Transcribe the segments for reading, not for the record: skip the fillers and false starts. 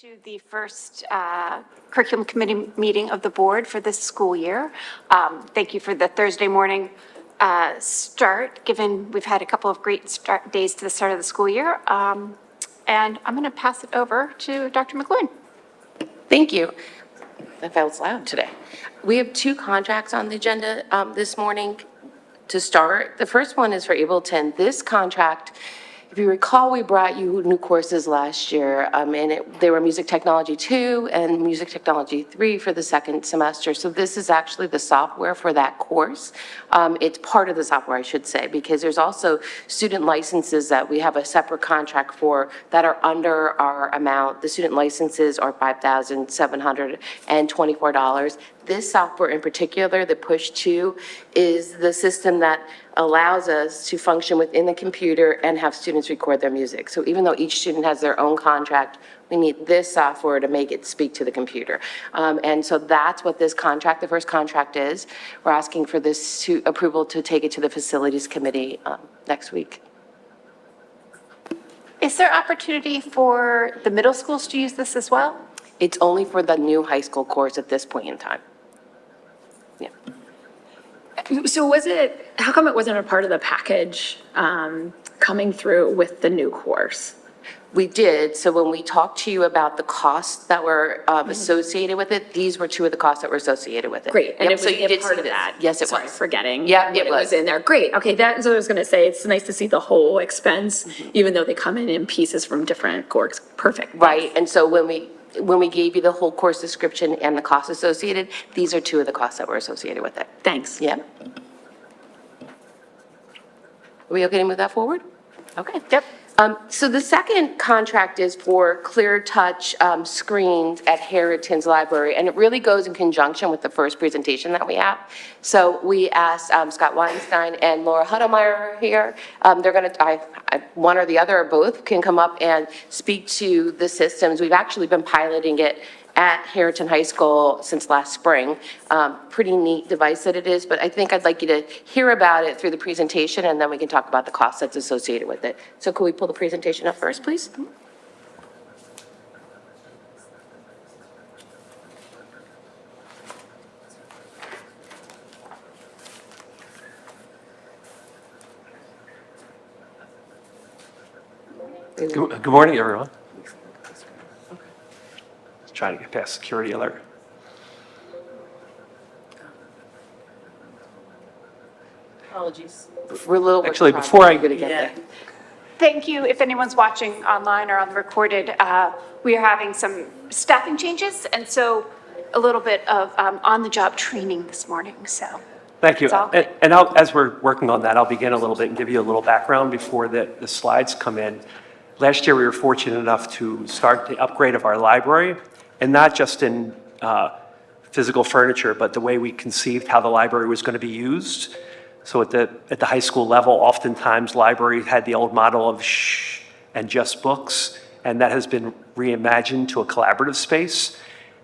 To the first curriculum committee meeting of the board for this school year. Thank you for the Thursday morning start, given we've had a couple of great days to the start of the school year. And I'm going to pass it over to Dr. McLuhan. Thank you. That felt loud today. We have two contracts on the agenda this morning to start. The first one is for Ableton. This contract, if you recall, we brought you new courses last year, and they were Music Technology 2 and Music Technology 3 for the second semester. So this is actually the software for that course. It's part of the software, I should say, because there's also student licenses that we have a separate contract for that are under our amount. The student licenses are $5,724. This software in particular, the Push 2, is the system that allows us to function within the computer and have students record their music. So even though each student has their own contract, we need this software to make it speak to the computer. And so that's what this contract, the first contract is. We're asking for this approval to take it to the Facilities Committee next week. Is there opportunity for the middle schools to use this as well? It's only for the new high school course at this point in time. Yeah. So how come it wasn't a part of the package coming through with the new course? We did. So when we talked to you about the costs that were associated with it, these were two of the costs that were associated with it. Great. And yep. it was so you did part see of this. that. Yes, it Sorry, was. forgetting. Yeah, it was in there. Great. Okay, that's what I was going to say. It's nice to see the whole expense, even though they come in pieces from different courses. Perfect. Right. And so when we gave you the whole course description and the costs associated, these are two of the costs that were associated with it. Thanks. Yeah. Are we okay to move that forward? Okay. Yep. So the second contract is for clear touch screens at Harrington's Library, and it really goes in conjunction with the first presentation that we have. So we asked Scott Weinstein and Laura Huddlemeyer here. They're going to, one or the other or both can come up and speak to the systems. We've actually been piloting it at Harrington High School since last spring. Pretty neat device that it is, but I think I'd like you to hear about it through the presentation, and then we can talk about the costs that's associated with it. So could we pull the presentation up first, please? Good morning, everyone. Trying to get past security alert. Apologies. We're a little Actually, before I going to get there. Thank you. If anyone's watching online or on the recorded, we are having some staffing changes, and so a little bit of on-the-job training this morning, so. Thank you. It's all good. And as we're working on that, I'll begin a little bit and give you a little background before the slides come in. Last year, we were fortunate enough to start the upgrade of our library, and not just in physical furniture, but the way we conceived how the library was going to be used. So at the high school level, oftentimes library had the old model of shh and just books, and that has been reimagined to a collaborative space.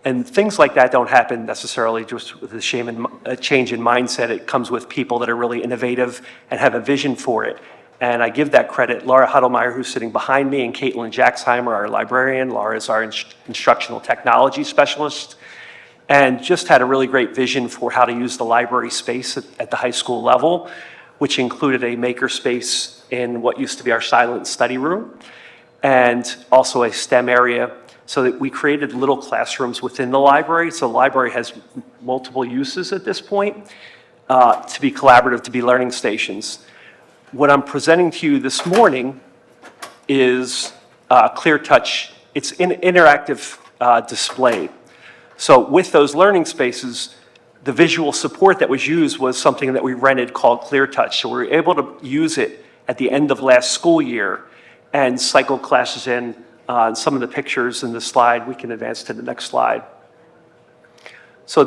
And things like that don't happen necessarily just with a change in mindset. It comes with people that are really innovative and have a vision for it. And I give that credit. Laura Huddlemeyer, who's sitting behind me, and Caitlin Jacksheimer, our librarian. Laura is our instructional technology specialist, and just had a really great vision for how to use the library space at the high school level, which included a maker space in what used to be our silent study room, and also a STEM area, so that we created little classrooms within the library. So the library has multiple uses at this point, to be collaborative, to be learning stations. What I'm presenting to you this morning is Clear Touch. It's an interactive display. So with those learning spaces, the visual support that was used was something that we rented called Clear Touch. So we were able to use it at the end of last school year and cycle classes in. Some of the pictures in the slide, we can advance to the next slide. So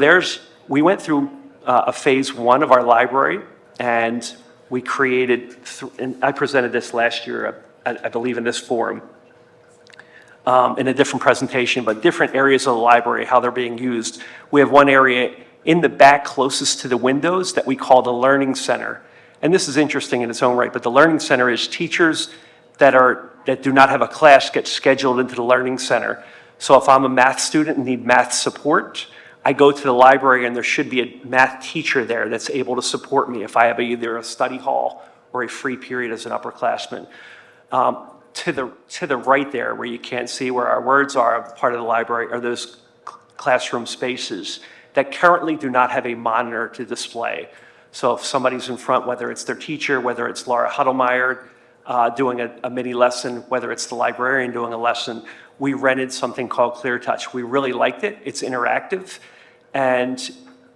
we went through a phase one of our library, and we created, and I presented this last year, I believe in this forum, in a different presentation, but different areas of the library, how they're being used. We have one area in the back closest to the windows that we call the Learning Center. And this is interesting in its own right, but the Learning Center is teachers that do not have a class get scheduled into the Learning Center. So if I'm a math student and need math support, I go to the library and there should be a math teacher there that's able to support me if I have either a study hall or a free period as an upperclassman. To the right there, where you can't see where our words are, part of the library, are those classroom spaces that currently do not have a monitor to display. So if somebody's in front, whether it's their teacher, whether it's Laura Huddlemeyer doing a mini lesson, whether it's the librarian doing a lesson, we rented something called Clear Touch. We really liked it. It's interactive, and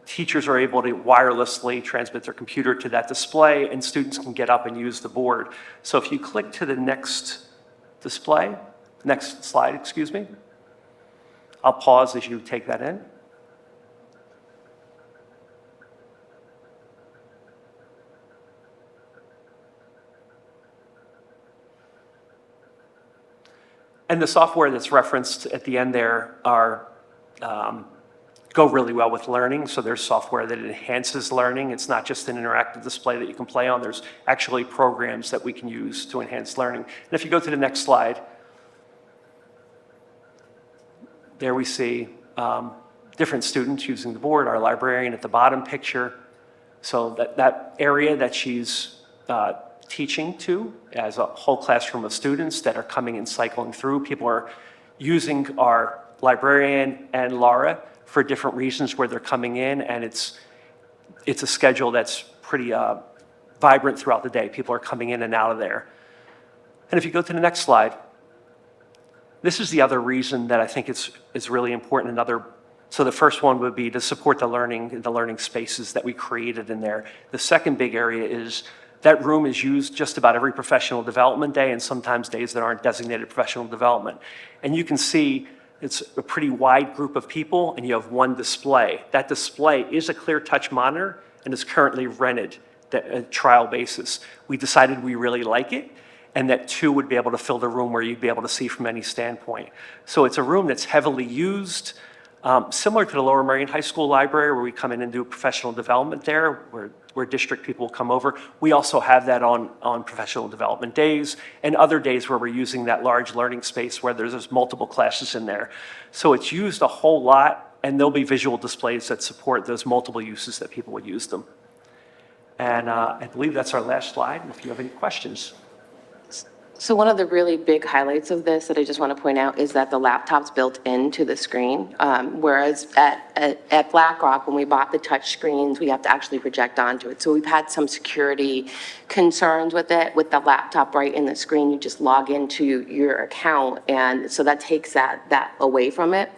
teachers are able to wirelessly transmit their computer to that display, and students can get up and use the board. So if you click to the next slide, excuse me, I'll pause as you take that in. And the software that's referenced at the end there go really well with learning. So there's software that enhances learning. It's not just an interactive display that you can play on. There's actually programs that we can use to enhance learning. And if you go to the next slide, there we see different students using the board, our librarian at the bottom picture. So that area that she's teaching to as a whole classroom of students that are coming and cycling through. People are using our librarian and Laura for different reasons where they're coming in, and it's a schedule that's pretty vibrant throughout the day. People are coming in and out of there. And if you go to the next slide, this is the other reason that I think it's really important. So the first one would be to support the learning spaces that we created in there. The second big area is that room is used just about every professional development day, and sometimes days that aren't designated professional development. And you can see it's a pretty wide group of people, and you have one display. That display is a Clear Touch monitor and is currently rented at a trial basis. We decided we really like it, and that two would be able to fill the room where you'd be able to see from any standpoint. So it's a room that's heavily used, similar to the Lower Merion High School library, where we come in and do professional development there, where district people will come over. We also have that on professional development days and other days where we're using that large learning space where there's multiple classes in there. So it's used a whole lot, and there'll be visual displays that support those multiple uses that people would use them. And I believe that's our last slide, if you have any questions. So one of the really big highlights of this that I just want to point out is that the laptop's built into the screen, whereas at BlackRock, when we bought the touch screens, we have to actually project onto it. So we've had some security concerns with it. With the laptop right in the screen, you just log into your account, and so that takes that away from it.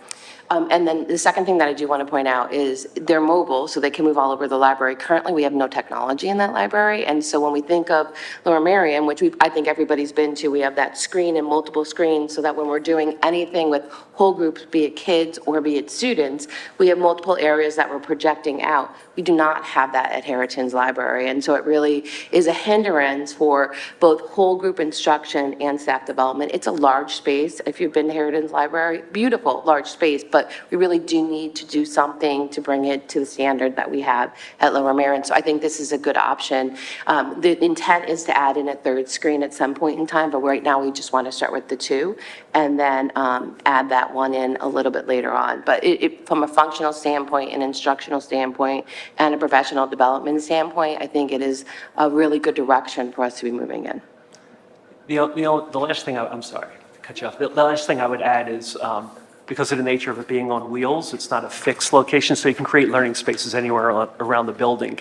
And then the second thing that I do want to point out is they're mobile, so they can move all over the library. Currently, we have no technology in that library, and so when we think of Lower Merion, which I think everybody's been to, we have that screen and multiple screens, so that when we're doing anything with whole groups, be it kids or be it students, we have multiple areas that we're projecting out. We do not have that at Harriton's Library, and so it really is a hindrance for both whole group instruction and staff development. It's a large space. If you've been to Harriton's Library, beautiful, large space, but we really do need to do something to bring it to the standard that we have at Lower Merion. So I think this is a good option. The intent is to add in a third screen at some point in time, but right now we just want to start with the two and then add that one in a little bit later on. But from a functional standpoint, an instructional standpoint, and a professional development standpoint, I think it is a really good direction for us to be moving in. The last thing, I'm sorry to cut you off. The last thing I would add is, because of the nature of it being on wheels, it's not a fixed location, so you can create learning spaces anywhere around the building.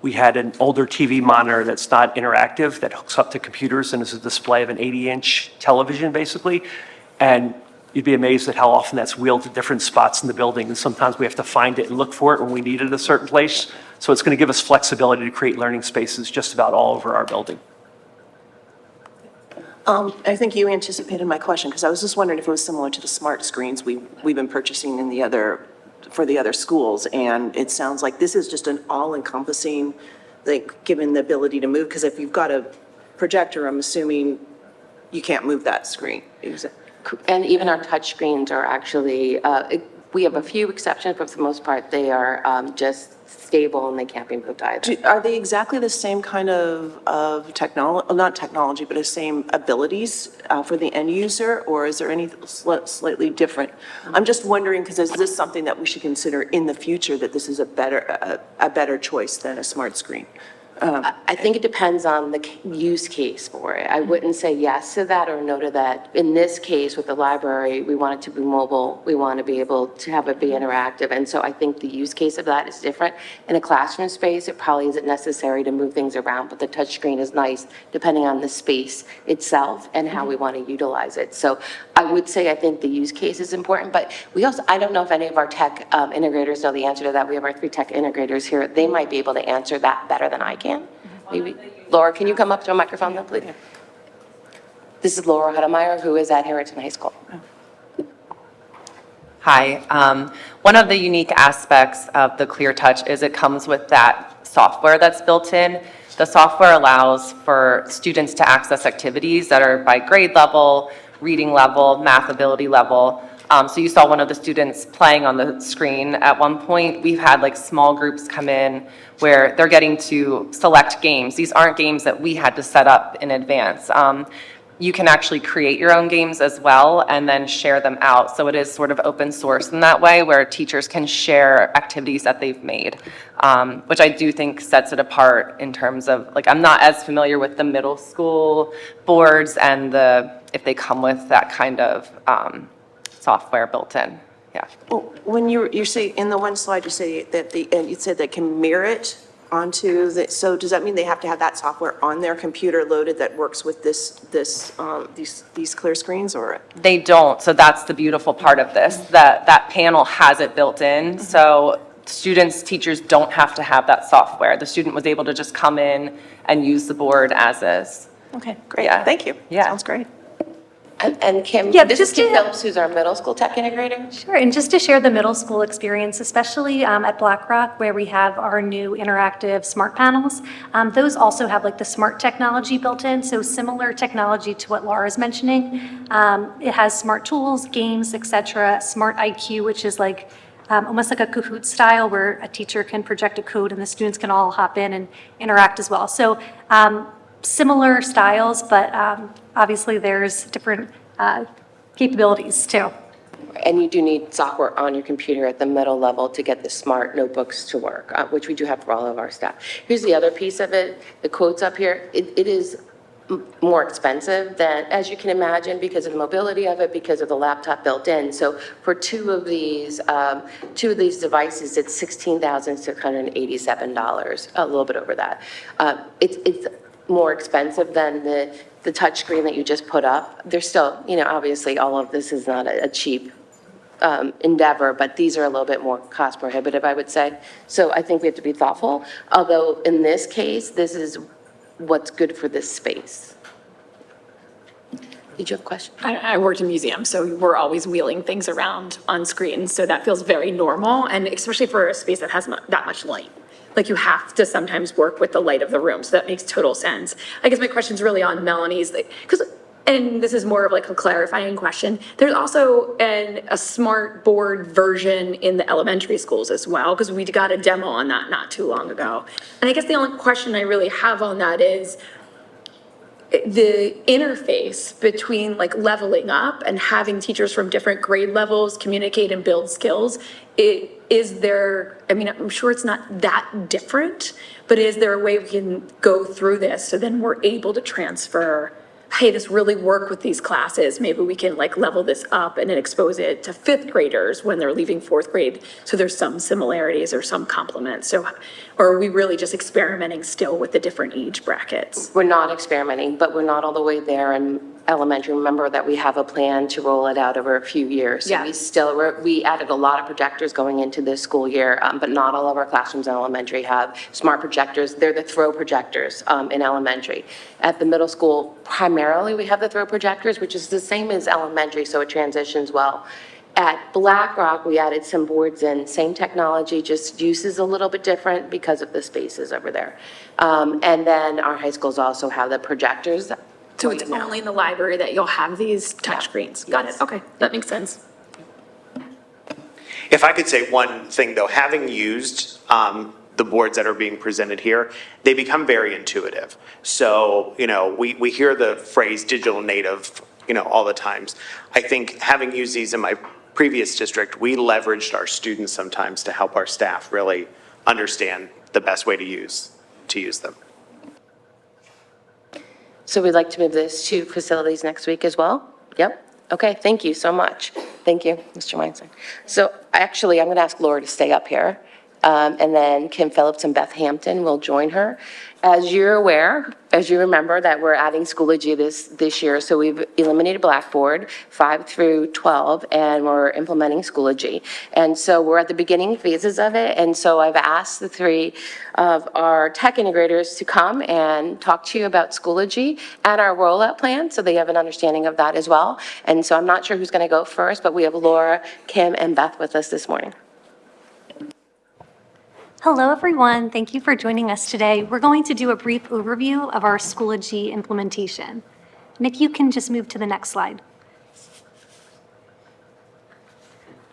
We had an older TV monitor that's not interactive, that hooks up to computers and is a display of an 80-inch television, basically. And you'd be amazed at how often that's wheeled to different spots in the building, and sometimes we have to find it and look for it when we need it at a certain place. So it's going to give us flexibility to create learning spaces just about all over our building. I think you anticipated my question, because I was just wondering if it was similar to the smart screens we've been purchasing for the other schools, and it sounds like this is just an all-encompassing, like, given the ability to move, because if you've got a projector, I'm assuming you can't move that screen. And even our touch screens are actually, we have a few exceptions, but for the most part, they are just stable and they can't be moved either. Are they exactly the same kind of technology, not technology, but the same abilities for the end user? Or is there any slightly different? I'm just wondering, because is this something that we should consider in the future, that this is a better choice than a smart screen? I think it depends on the use case for it. I wouldn't say yes to that or no to that. In this case, with the library, we want it to be mobile. We want to be able to have it be interactive. And so I think the use case of that is different. In a classroom space, it probably isn't necessary to move things around, but the touchscreen is nice depending on the space itself and how we want to utilize it. So I would say I think the use case is important, but we also, I don't know if any of our tech integrators know the answer to that. We have our 3 tech integrators here. They might be able to answer that better than I can. Maybe. Laura, can you come up to a microphone then, please? This is Laura Hudemeyer, who is at Harrington High School. Hi. One of the unique aspects of the ClearTouch is it comes with that software that's built in. The software allows for students to access activities that are by grade level, reading level, math ability level. So you saw one of the students playing on the screen at one point. We've had like small groups come in where they're getting to select games. These aren't games that we had to set up in advance. You can actually create your own games as well and then share them out. So it is sort of open source in that way where teachers can share activities that they've made, which I do think sets it apart in terms of, like, I'm not as familiar with the middle school boards and if they come with that kind of software built in. Yeah. Well, when you say, in the one slide, you say that and you said they can mirror it onto so does that mean they have to have that software on their computer loaded that works with these clear screens, or? They don't, so that's the beautiful part of this, that panel has it built in, so students, teachers don't have to have that software. The student was able to just come in and use the board as is. Okay, great, Yeah. thank you. Yeah. Sounds great. And Kim, Yeah, this is just Kim to- Phillips, who's our middle school tech integrator. Sure, and just to share the middle school experience, especially at Black Rock, where we have our new interactive smart panels, those also have like the smart technology built in, so similar technology to what Laura's mentioning. It has smart tools, games, et cetera, smart IQ, which is like almost like a Kahoot style where a teacher can project a code and the students can all hop in and interact as well. So similar styles, but obviously there's different capabilities too. And you do need software on your computer at the middle level to get the smart notebooks to work, which we do have for all of our staff. Here's the other piece of it, the quotes up here. It is more expensive than, as you can imagine, because of the mobility of it, because of the laptop built in. So for two of these devices, it's $16,687, a little bit over that. It's more expensive than the touchscreen that you just put up. There's still, obviously all of this is not a cheap endeavor, but these are a little bit more cost prohibitive, I would say. So I think we have to be thoughtful, although in this case, this is what's good for this space. Did you have a question? I worked in museums, so we're always wheeling things around on screens, so that feels very normal, and especially for a space that has that much light. Like, you have to sometimes work with the light of the room, so that makes total sense. I guess my question's really on Melanie's, and this is more of like a clarifying question. There's also a smart board version in the elementary schools as well, because we got a demo on that not too long ago. And I guess the only question I really have on that is the interface between like leveling up and having teachers from different grade levels communicate and build skills. Is there, I'm sure it's not that different, but is there a way we can go through this so then we're able to transfer, hey, this really worked with these classes. Maybe we can like level this up and then expose it to fifth graders when they're leaving fourth grade. So there's some similarities or some complements. So, or are we really just experimenting still with the different age brackets? We're not experimenting, but we're not all the way there in elementary. Remember that we have a plan to roll it out over a few years. Yeah. So we added a lot of projectors going into this school year, but not all of our classrooms in elementary have smart projectors. They're the throw projectors in elementary. At the middle school, primarily we have the throw projectors, which is the same as elementary, so it transitions well. At Black Rock, we added some boards in, same technology, just uses a little bit different because of the spaces over there. And then our high schools also have the projectors. So it's only in the library that you'll have these touchscreens? Got it, okay, that makes sense. If I could say one thing, though, having used the boards that are being presented here, they become very intuitive. So, we hear the phrase digital native, all the times. I think having used these in my previous district, we leveraged our students sometimes to help our staff really understand the best way to use them. So we'd like to move this to facilities next week as well? Yep. Okay, thank you so much. Thank you, Mr. Weinstein. So actually, I'm going to ask Laura to stay up here, and then Kim Phillips and Beth Hampton will join her. As you're aware, as you remember, that we're adding Schoology this year, so we've eliminated Blackboard 5 through 12, and we're implementing Schoology. And so we're at the beginning phases of it, and so I've asked the 3 of our tech integrators to come and talk to you about Schoology and our rollout plan, so they have an understanding of that as well. And so I'm not sure who's going to go first, but we have Laura, Kim, and Beth with us this morning. Hello, everyone. Thank you for joining us today. We're going to do a brief overview of our Schoology implementation. And if you can just move to the next slide.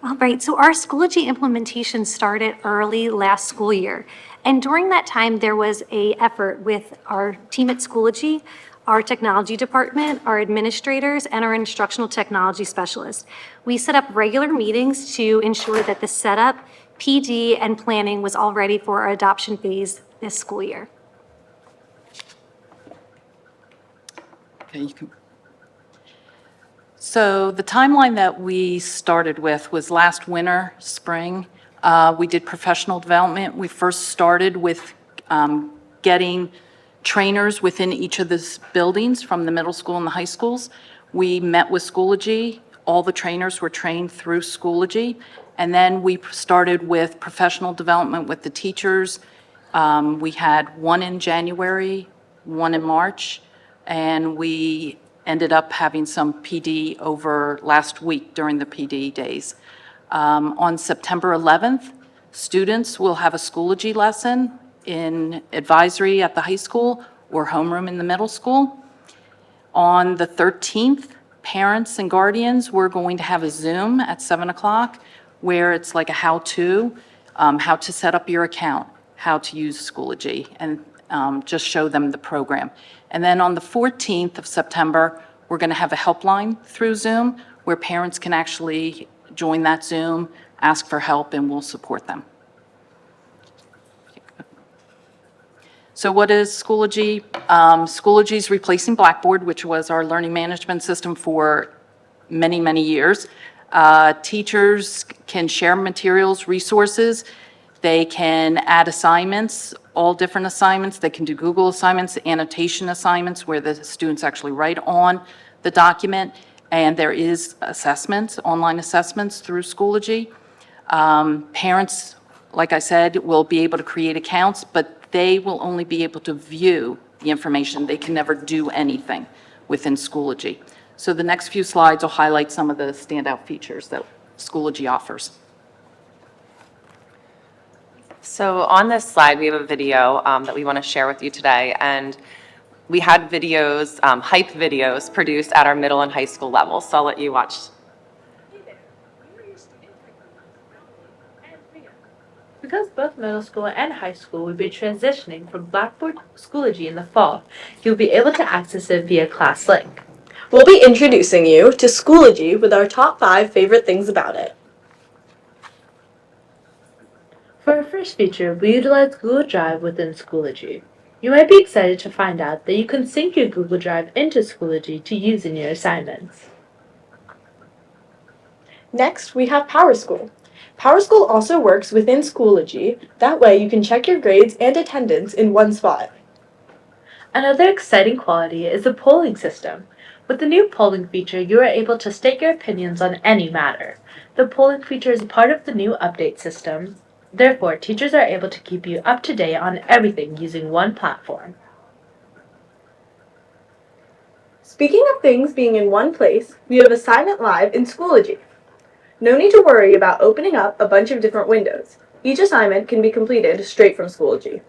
All right, so our Schoology implementation started early last school year. And during that time, there was an effort with our team at Schoology, our technology department, our administrators, and our instructional technology specialists. We set up regular meetings to ensure that the setup, PD, and planning was all ready for our adoption phase this school year. Okay, you can. So the timeline that we started with was last winter, spring. We did professional development. We first started with getting trainers within each of the buildings from the middle school and the high schools. We met with Schoology. All the trainers were trained through Schoology. And then we started with professional development with the teachers. We had 1 in January, 1 in March, and we ended up having some PD over last week during the PD days. On September 11th, students will have a Schoology lesson in advisory at the high school or homeroom in the middle school. On the 13th, parents and guardians, we're going to have a Zoom at 7 o'clock where it's like a how-to set up your account, how to use Schoology, and just show them the program. And then on the 14th of September, we're going to have a helpline through Zoom where parents can actually join that Zoom, ask for help, and we'll support them. So what is Schoology? Schoology is replacing Blackboard, which was our learning management system for many, many years. Teachers can share materials, resources. They can add assignments, all different assignments. They can do Google assignments, annotation assignments, where the students actually write on the document. And there is assessments, online assessments through Schoology. Parents, like I said, will be able to create accounts, but they will only be able to view the information. They can never do anything within Schoology. So the next few slides will highlight some of the standout features that Schoology offers. So on this slide, we have a video that we want to share with you today. And we had videos, hype videos produced at our middle and high school level. So I'll let you watch. Because both middle school and high school will be transitioning from Blackboard to Schoology in the fall, you'll be able to access it via class link. We'll be introducing you to Schoology with our top 5 favorite things about it. For our first feature, we utilize Google Drive within Schoology. You might be excited to find out that you can sync your Google Drive into Schoology to use in your assignments. Next, we have PowerSchool. PowerSchool also works within Schoology. That way you can check your grades and attendance in one spot. Another exciting quality is the polling system. With the new polling feature, you are able to state your opinions on any matter. The polling feature is part of the new update system. Therefore, teachers are able to keep you up to date on everything using one platform. Speaking of things being in one place, we have Assignment Live in Schoology. No need to worry about opening up a bunch of different windows. Each assignment can be completed straight from Schoology.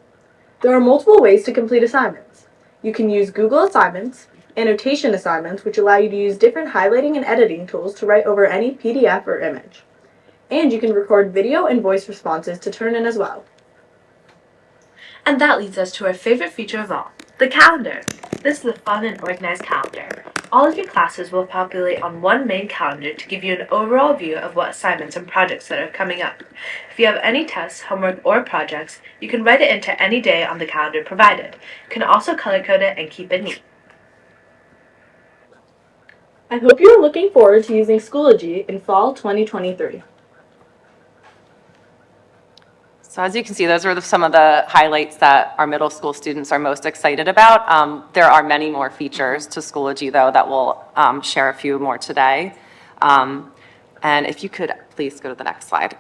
There are multiple ways to complete assignments. You can use Google Assignments, annotation assignments, which allow you to use different highlighting and editing tools to write over any PDF or image. And you can record video and voice responses to turn in as well. And that leads us to our favorite feature of all, the calendar. This is a fun and organized calendar. All of your classes will populate on one main calendar to give you an overall view of what assignments and projects that are coming up. If you have any tests, homework, or projects, you can write it into any day on the calendar provided. You can also color code it and keep it neat. I hope you are looking forward to using Schoology in fall 2023. So as you can see, those are some of the highlights that our middle school students are most excited about. There are many more features to Schoology, though, that we'll share a few more today. And if you could please go to the next slide.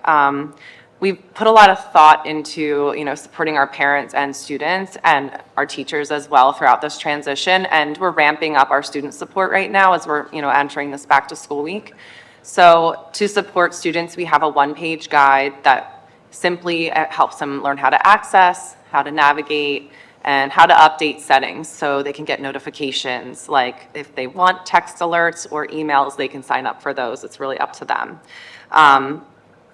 We've put a lot of thought into, supporting our parents and students and our teachers as well throughout this transition. And we're ramping up our student support right now as we're, entering this back to school week. So to support students, we have a one-page guide that simply helps them learn how to access, how to navigate, and how to update settings so they can get notifications. Like if they want text alerts or emails, they can sign up for those. It's really up to them.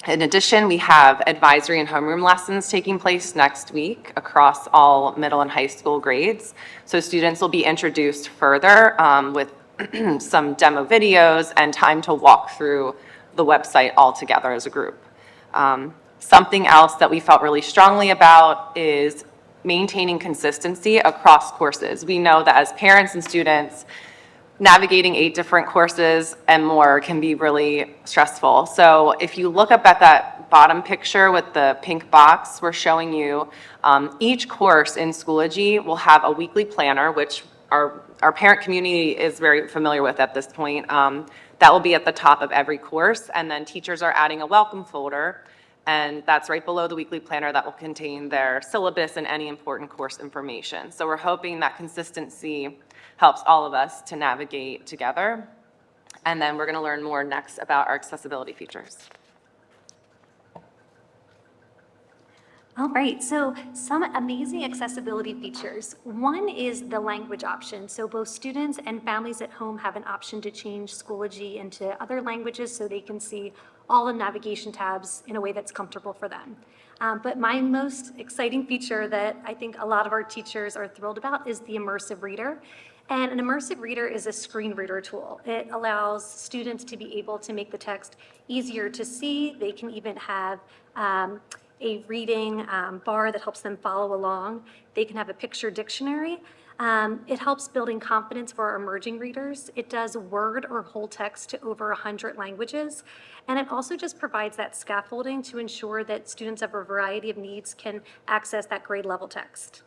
In addition, we have advisory and homeroom lessons taking place next week across all middle and high school grades. So students will be introduced further with some demo videos and time to walk through the website all together as a group. Something else that we felt really strongly about is maintaining consistency across courses. We know that as parents and students, navigating 8 different courses and more can be really stressful. So if you look up at that bottom picture with the pink box, we're showing you each course in Schoology will have a weekly planner, which our parent community is very familiar with at this point. That will be at the top of every course, and then teachers are adding a welcome folder, and that's right below the weekly planner that will contain their syllabus and any important course information. So we're hoping that consistency helps all of us to navigate together. And then we're going to learn more next about our accessibility features. All right, so some amazing accessibility features. One is the language option. So both students and families at home have an option to change Schoology into other languages so they can see all the navigation tabs in a way that's comfortable for them. But my most exciting feature that I think a lot of our teachers are thrilled about is the immersive reader. And an immersive reader is a screen reader tool. It allows students to be able to make the text easier to see. They can even have a reading bar that helps them follow along. They can have a picture dictionary. It helps building confidence for our emerging readers. It does word or whole text to over 100 languages. And it also just provides that scaffolding to ensure that students of a variety of needs can access that grade level text.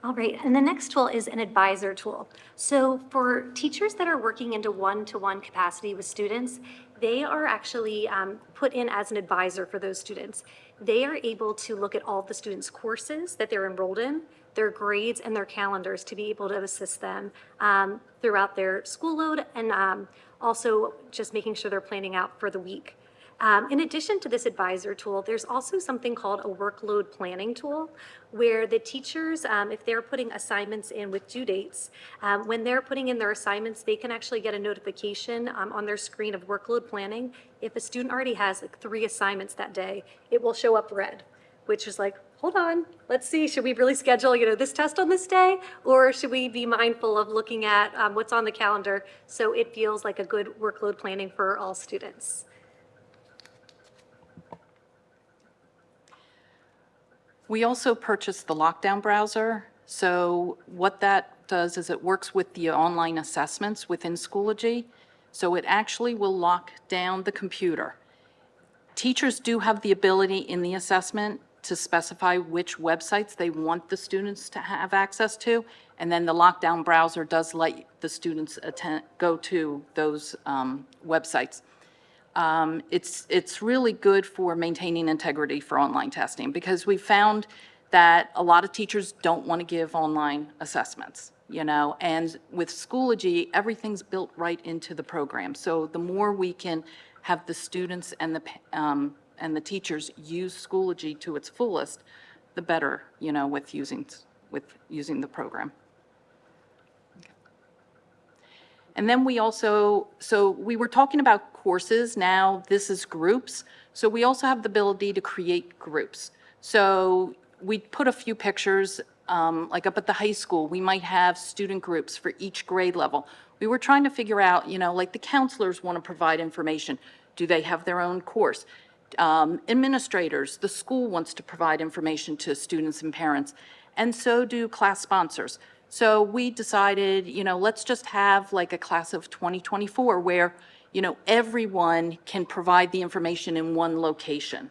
All right, and the next tool is an advisor tool. So for teachers that are working into one-to-one capacity with students, they are actually put in as an advisor for those students. They are able to look at all of the students' courses that they're enrolled in, their grades, and their calendars to be able to assist them throughout their school load and also just making sure they're planning out for the week. In addition to this advisor tool, there's also something called a workload planning tool where the teachers, if they're putting assignments in with due dates, when they're putting in their assignments, they can actually get a notification on their screen of workload planning. If a student already has like 3 assignments that day, it will show up red, which is like, hold on, let's see, should we really schedule, this test on this day? Or should we be mindful of looking at what's on the calendar so it feels like a good workload planning for all students? We also purchased the lockdown browser. So what that does is it works with the online assessments within Schoology. So it actually will lock down the computer. Teachers do have the ability in the assessment to specify which websites they want the students to have access to. And then the lockdown browser does let the students go to those websites. It's really good for maintaining integrity for online testing because we found that a lot of teachers don't want to give online assessments, and with Schoology, everything's built right into the program. So the more we can have the students and the teachers use Schoology to its fullest, the better, with using the program. And then we also, so we were talking about courses, now this is groups. So we also have the ability to create groups. So we put a few pictures, like up at the high school, we might have student groups for each grade level. We were trying to figure out, like the counselors want to provide information. Do they have their own course? Administrators, the school wants to provide information to students and parents, and so do class sponsors. So we decided, let's just have like a class of 2024 where, everyone can provide the information in one location.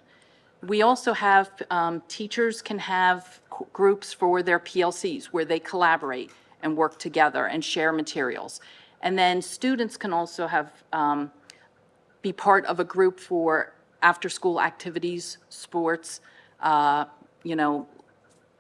We also have, teachers can have groups for their PLCs where they collaborate and work together and share materials. And then students can also have, be part of a group for after-school activities, sports,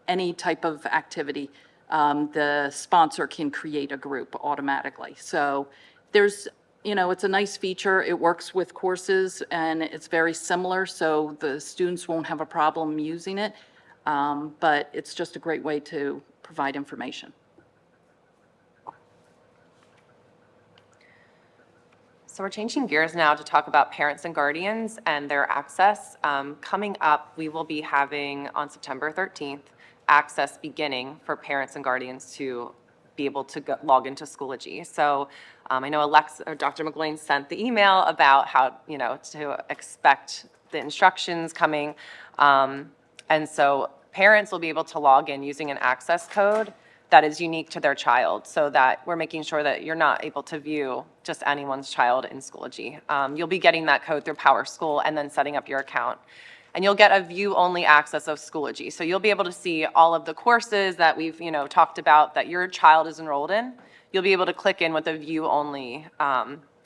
any type of activity. The sponsor can create a group automatically. So there's, it's a nice feature. It works with courses and it's very similar, so the students won't have a problem using it. But it's just a great way to provide information. So we're changing gears now to talk about parents and guardians and their access. Coming up, we will be having on September 13th, access beginning for parents and guardians to be able to log into Schoology. So I know Dr. McGlain sent the email about how, to expect the instructions coming. And so parents will be able to log in using an access code that is unique to their child, so that we're making sure that you're not able to view just anyone's child in Schoology. You'll be getting that code through PowerSchool and then setting up your account. And you'll get a view-only access of Schoology. So you'll be able to see all of the courses that we've, talked about that your child is enrolled in. You'll be able to click in with a view-only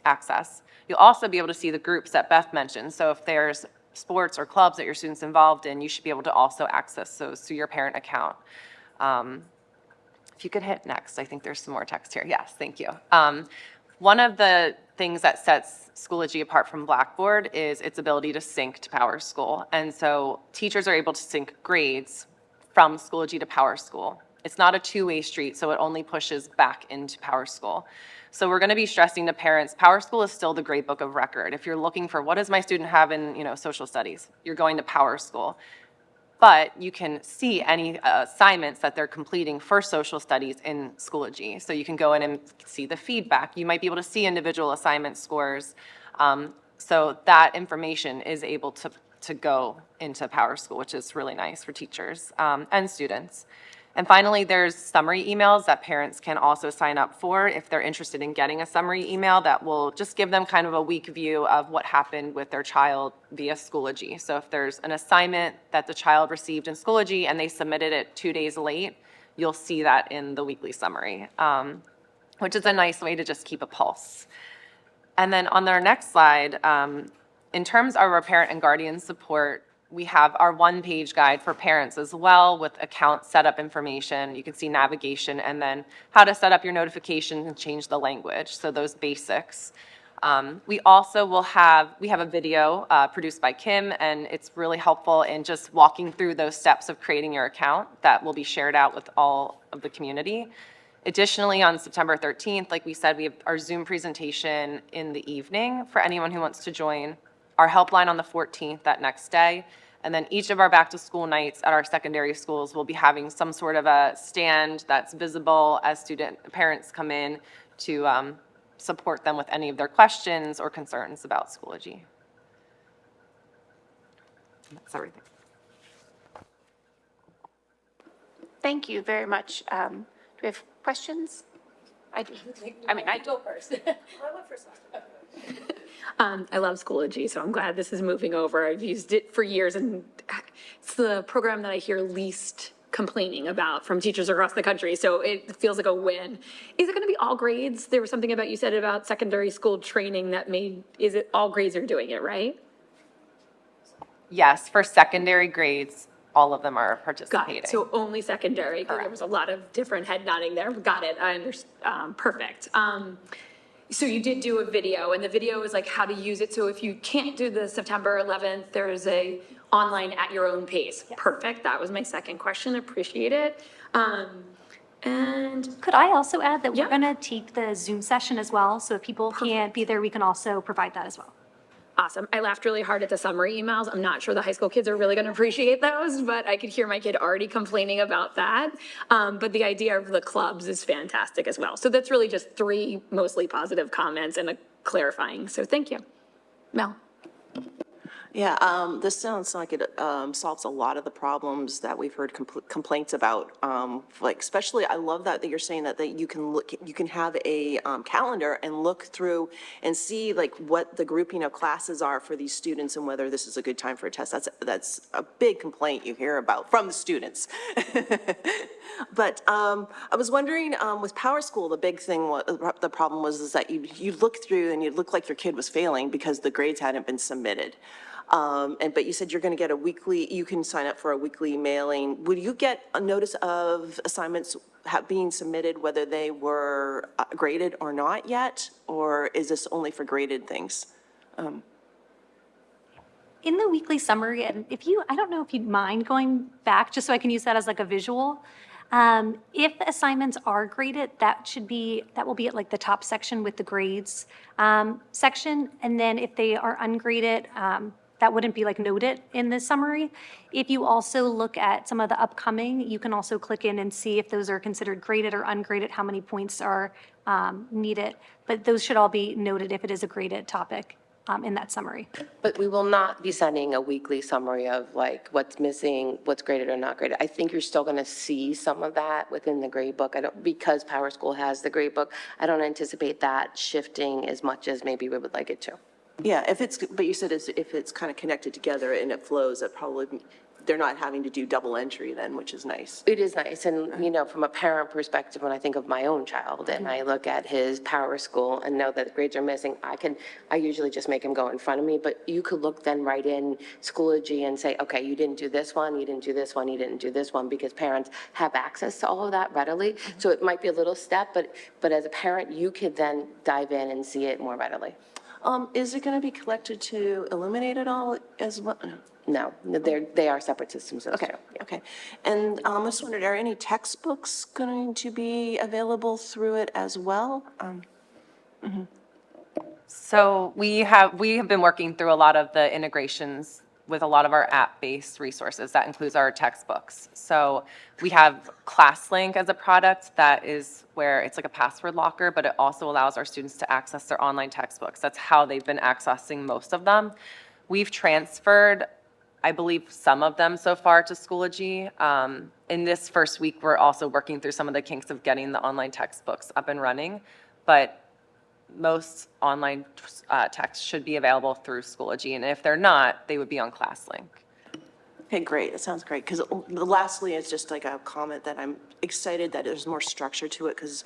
access. You'll also be able to see the groups that Beth mentioned. So if there's sports or clubs that your student's involved in, you should be able to also access those through your parent account. If you could hit next, I think there's some more text here. Yes, thank you. One of the things that sets Schoology apart from Blackboard is its ability to sync to PowerSchool. And so teachers are able to sync grades from Schoology to PowerSchool. It's not a two-way street, so it only pushes back into PowerSchool. So we're going to be stressing to parents, PowerSchool is still the grade book of record. If you're looking for what does my student have in social studies, you're going to PowerSchool. But you can see any assignments that they're completing for social studies in Schoology. So you can go in and see the feedback. You might be able to see individual assignment scores. So that information is able to go into PowerSchool, which is really nice for teachers and students. And finally, there's summary emails that parents can also sign up for if they're interested in getting a summary email that will just give them kind of a week view of what happened with their child via Schoology. So if there's an assignment that the child received in Schoology and they submitted it 2 days late, you'll see that in the weekly summary, which is a nice way to just keep a pulse. And then on our next slide, in terms of our parent and guardian support, we have our one-page guide for parents as well with account setup information. You can see navigation and then how to set up your notifications and change the language, so those basics. We also will have a video produced by Kim, and it's really helpful in just walking through those steps of creating your account that will be shared out with all of the community. Additionally, on September 13th, like we said, we have our Zoom presentation in the evening for anyone who wants to join. Our helpline on the 14th, that next day. And then each of our back-to-school nights at our secondary schools will be having some sort of a stand that's visible as parents come in to support them with any of their questions or concerns about Schoology. That's everything. Thank you very much. Do we have questions? I go first. I love Schoology, so I'm glad this is moving over. I've used it for years, and it's the program that I hear least complaining about from teachers across the country, so it feels like a win. Is it going to be all grades? There was something about you said about secondary school training that is it all grades are doing it, right? Yes, for secondary grades, all of them are participating. Got it. So only secondary, because there was a lot of different head nodding there. Got it. I understand. Perfect. So you did do a video, and the video is like how to use it. So if you can't do the September 11th, there's a online at your own pace. Yes. Perfect. That was my second question. Appreciate it. And Could I also add that Yeah. we're going to tape the Zoom session as well? So if people can't be there, we can also provide that as well. awesome. I laughed really hard at the summary emails. I'm not sure the high school kids are really going to appreciate those, but I could hear my kid already complaining about that. But the idea of the clubs is fantastic as well. So that's really just 3 mostly positive comments and a clarifying. So thank you. Mel? Yeah, this sounds like it solves a lot of the problems that we've heard complaints about. Like especially, I love that you're saying that you can look, you can have a calendar and look through and see like what the grouping of classes are for these students and whether this is a good time for a test. That's a big complaint you hear about from the students. But I was wondering, with Power School, the big thing, the problem was is that you look through and you look like your kid was failing because the grades hadn't been submitted. But you said you're going to get a weekly, you can sign up for a weekly mailing. Would you get a notice of assignments being submitted, whether they were graded or not yet? Or is this only for graded things? In the weekly summary, and I don't know if you'd mind going back, just so I can use that as like a visual. If the assignments are graded, that will be at like the top section with the grades section. And then if they are ungraded, that wouldn't be like noted in the summary. If you also look at some of the upcoming, you can also click in and see if those are considered graded or ungraded, how many points are needed. But those should all be noted if it is a graded topic in that summary. But we will not be sending a weekly summary of like what's missing, what's graded or not graded. I think you're still going to see some of that within the grade book. Because Power School has the grade book, I don't anticipate that shifting as much as maybe we would like it to. Yeah, but you said if it's kind of connected together and it flows, that probably, they're not having to do double entry then, which is nice. It is nice, and, you know, from a parent perspective, when I think of my own child, and I look at his Power School and know that grades are missing, I usually just make him go in front of me, but you could look then right in Schoology and say, okay, you didn't do this one, you didn't do this one, you didn't do this one, because parents have access to all of that readily, so it might be a little step, but as a parent, you could then dive in and see it more readily. Is it going to be collected to eliminate it all as well? No, they are separate systems, those Okay, two. okay. And I just wondered, are any textbooks going to be available through it as well? So we have been working through a lot of the integrations with a lot of our app-based resources. That includes our textbooks. So we have ClassLink as a product that is where it's like a password locker, but it also allows our students to access their online textbooks. That's how they've been accessing most of them. We've transferred, I believe, some of them so far to Schoology. In this first week, we're also working through some of the kinks of getting the online textbooks up and running, but most online texts should be available through Schoology, and if they're not, they would be on ClassLink. Okay, great, that sounds great, because lastly, it's just like a comment that I'm excited that there's more structure to it, because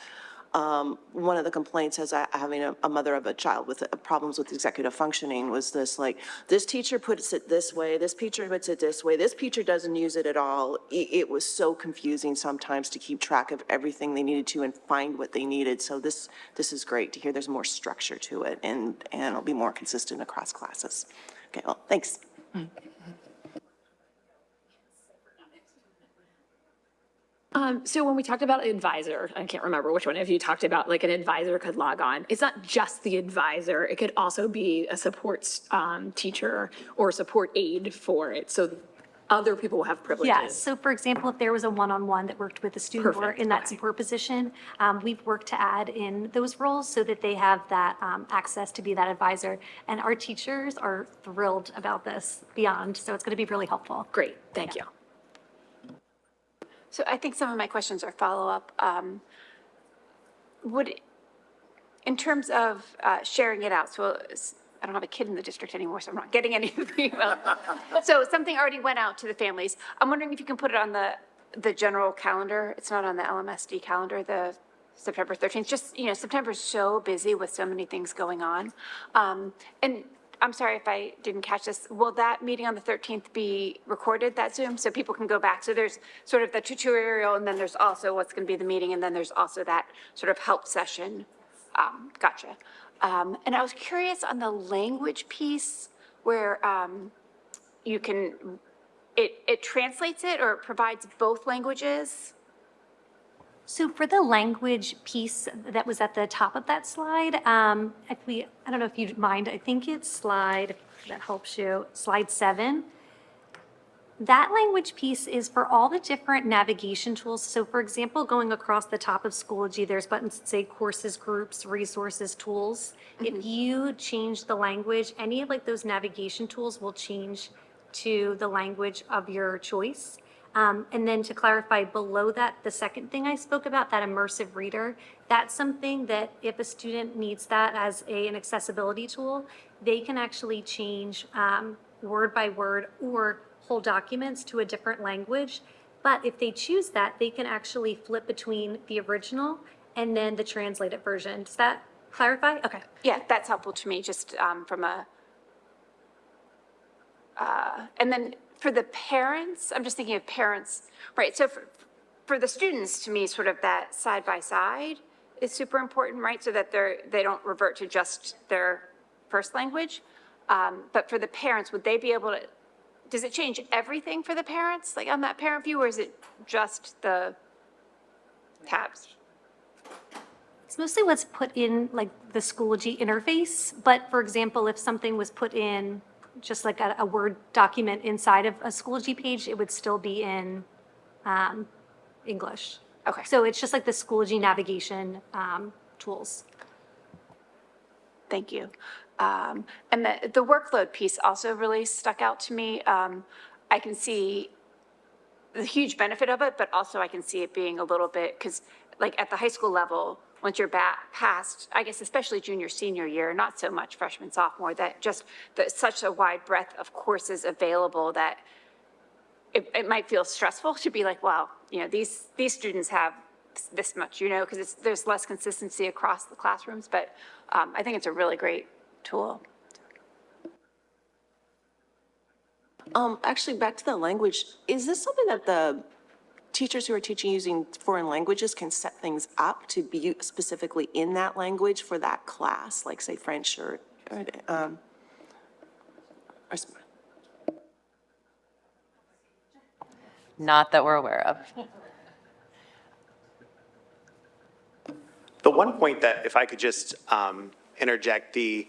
one of the complaints as having a mother of a child with problems with executive functioning was this, like, this teacher puts it this way, this teacher puts it this way, this teacher doesn't use it at all. It was so confusing sometimes to keep track of everything they needed to and find what they needed. So this is great to hear there's more structure to it, and it'll be more consistent across classes. Okay, well, thanks. So when we talked about advisor, I can't remember which one of you talked about, like an advisor could log on. It's not just the advisor. It could also be a support teacher or support aide for it. So other people will have privileges. Yeah, so for example, if there was a one-on-one that worked with a student or Perfect, in that okay. support position, we've worked to add in those roles so that they have that access to be that advisor. And our teachers are thrilled about this beyond, so it's going to be really helpful. Great, thank you. So I think some of my questions are follow-up. In terms of sharing it out, so I don't have a kid in the district anymore, so I'm not getting any of the emails. So something already went out to the families. I'm wondering if you can put it on the general calendar. It's not on the LMSD calendar, the September 13th. Just, September's so busy with so many things going on. And I'm sorry if I didn't catch this. Will that meeting on the 13th be recorded, that Zoom, so people can go back? So there's sort of the tutorial, and then there's also what's going to be the meeting, and then there's also that sort of help session. Gotcha. And I was curious on the language piece where you can, it translates it or it provides both languages? So for the language piece that was at the top of that slide, I don't know if you'd mind, I think it's slide that helps you. Slide 7. That language piece is for all the different navigation tools. So for example, going across the top of Schoology, there's buttons that say courses, groups, resources, tools. If you change the language, any of like those navigation tools will change to the language of your choice. And then to clarify below that, the second thing I spoke about, that immersive reader, that's something that if a student needs that as an accessibility tool, they can actually change word by word or whole documents to a different language. But if they choose that, they can actually flip between the original and then the translated version. Does that clarify? Okay. Yeah, that's helpful to me, just from a, and then for the parents, I'm just thinking of parents, right? So for the students, to me, sort of that side by side is super important, right? So that they don't revert to just their first language. But for the parents, would they be able to, does it change everything for the parents, like on that parent view, or is it just the tabs? It's mostly what's put in like the Schoology interface. But for example, if something was put in just like a Word document inside of a Schoology page, it would still be in English. Okay. So it's just like the Schoology navigation tools. Thank you. And the workload piece also really stuck out to me. I can see the huge benefit of it, but also I can see it being a little bit, because like at the high school level, once you're back past, I guess especially junior, senior year, not so much freshman, sophomore, that just such a wide breadth of courses available that it might feel stressful to be like, wow, you know, these students have this much, you know, because there's less consistency across the classrooms, but I think it's a really great tool. Actually, back to the language, is this something that the teachers who are teaching using foreign languages can set things up to be specifically in that language for that class, like say French or Not that we're aware of. The one point that, if I could just interject, the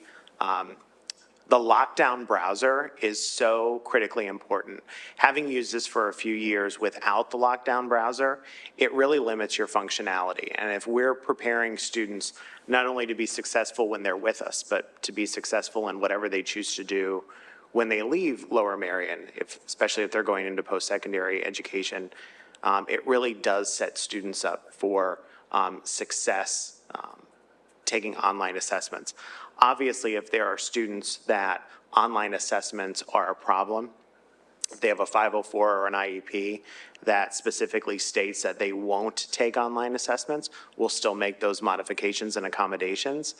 lockdown browser is so critically important. Having used this for a few years without the lockdown browser, it really limits your functionality. And if we're preparing students not only to be successful when they're with us, but to be successful in whatever they choose to do when they leave Lower Merion, especially if they're going into post-secondary education, it really does set students up for success taking online assessments. Obviously, if there are students that online assessments are a problem, if they have a 504 or an IEP that specifically states that they won't take online assessments, we'll still make those modifications and accommodations.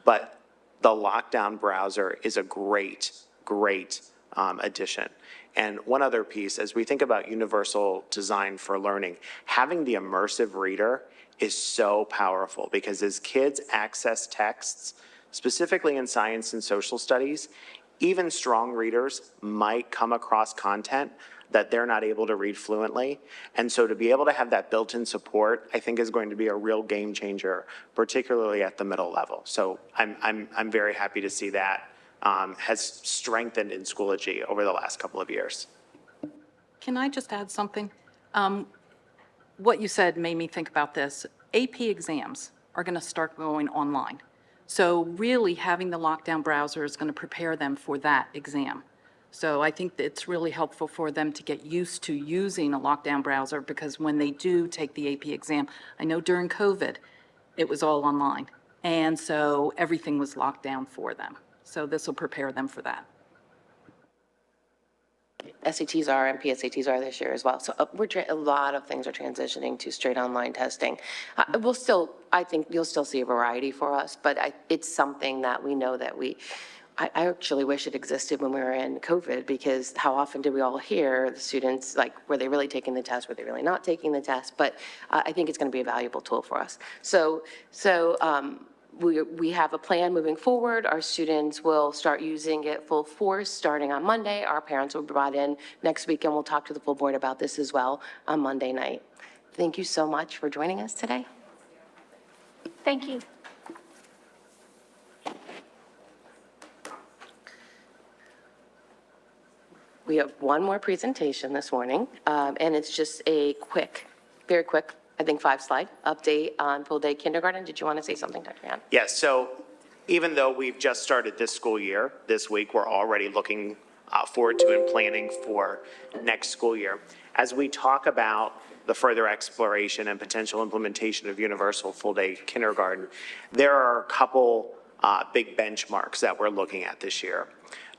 But the lockdown browser is a great addition. And one other piece, as we think about universal design for learning, having the immersive reader is so powerful, because as kids access texts, specifically in science and social studies, even strong readers might come across content that they're not able to read fluently. And so to be able to have that built-in support, I think is going to be a real game changer, particularly at the middle level. So I'm very happy to see that has strengthened in Schoology over the last couple of years. Can I just add something? What you said made me think about this. AP exams are going to start going online. So really having the lockdown browser is going to prepare them for that exam. So I think that it's really helpful for them to get used to using a lockdown browser, because when they do take the AP exam, I know during COVID, it was all online. And so everything was locked down for them. So this will prepare them for that. SATs are and PSATs are this year as well. So a lot of things are transitioning to straight online testing. I think you'll still see a variety for us, but it's something that we know that I actually wish it existed when we were in COVID, because how often did we all hear the students, like, were they really taking the test? Were they really not taking the test? But I think it's going to be a valuable tool for us. We have a plan moving forward. Our students will start using it full force starting on Monday. Our parents will be brought in next week, and we'll talk to the full board about this as well on Monday night. Thank you so much for joining us today. Thank you. We have one more presentation this morning, and it's just a quick, very quick, I think 5-slide update on full-day kindergarten. Did you want to say something, Dr. Yan? Yes, so even though we've just started this school year, this week, we're already looking forward to and planning for next school year. As we talk about the further exploration and potential implementation of universal full-day kindergarten, there are a couple big benchmarks that we're looking at this year.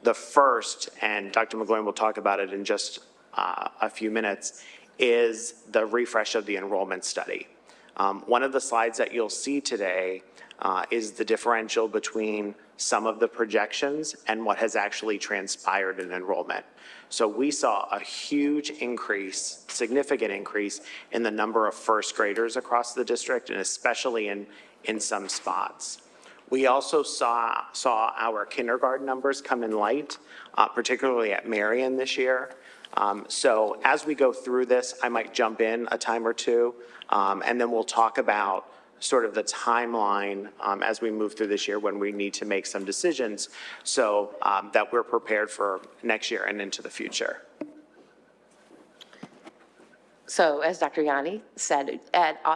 The first, and Dr. McGloin will talk about it in just a few minutes, is the refresh of the enrollment study. One of the slides that you'll see today is the differential between some of the projections and what has actually transpired in enrollment. So we saw a huge increase, significant increase in the number of first graders across the district, and especially in some spots. We also saw our kindergarten numbers come in light, particularly at Marion this year. So as we go through this, I might jump in a time or two, and then we'll talk about sort of the timeline as we move through this year when we need to make some decisions so that we're prepared for next year and into the future. So as Dr. Yanni said,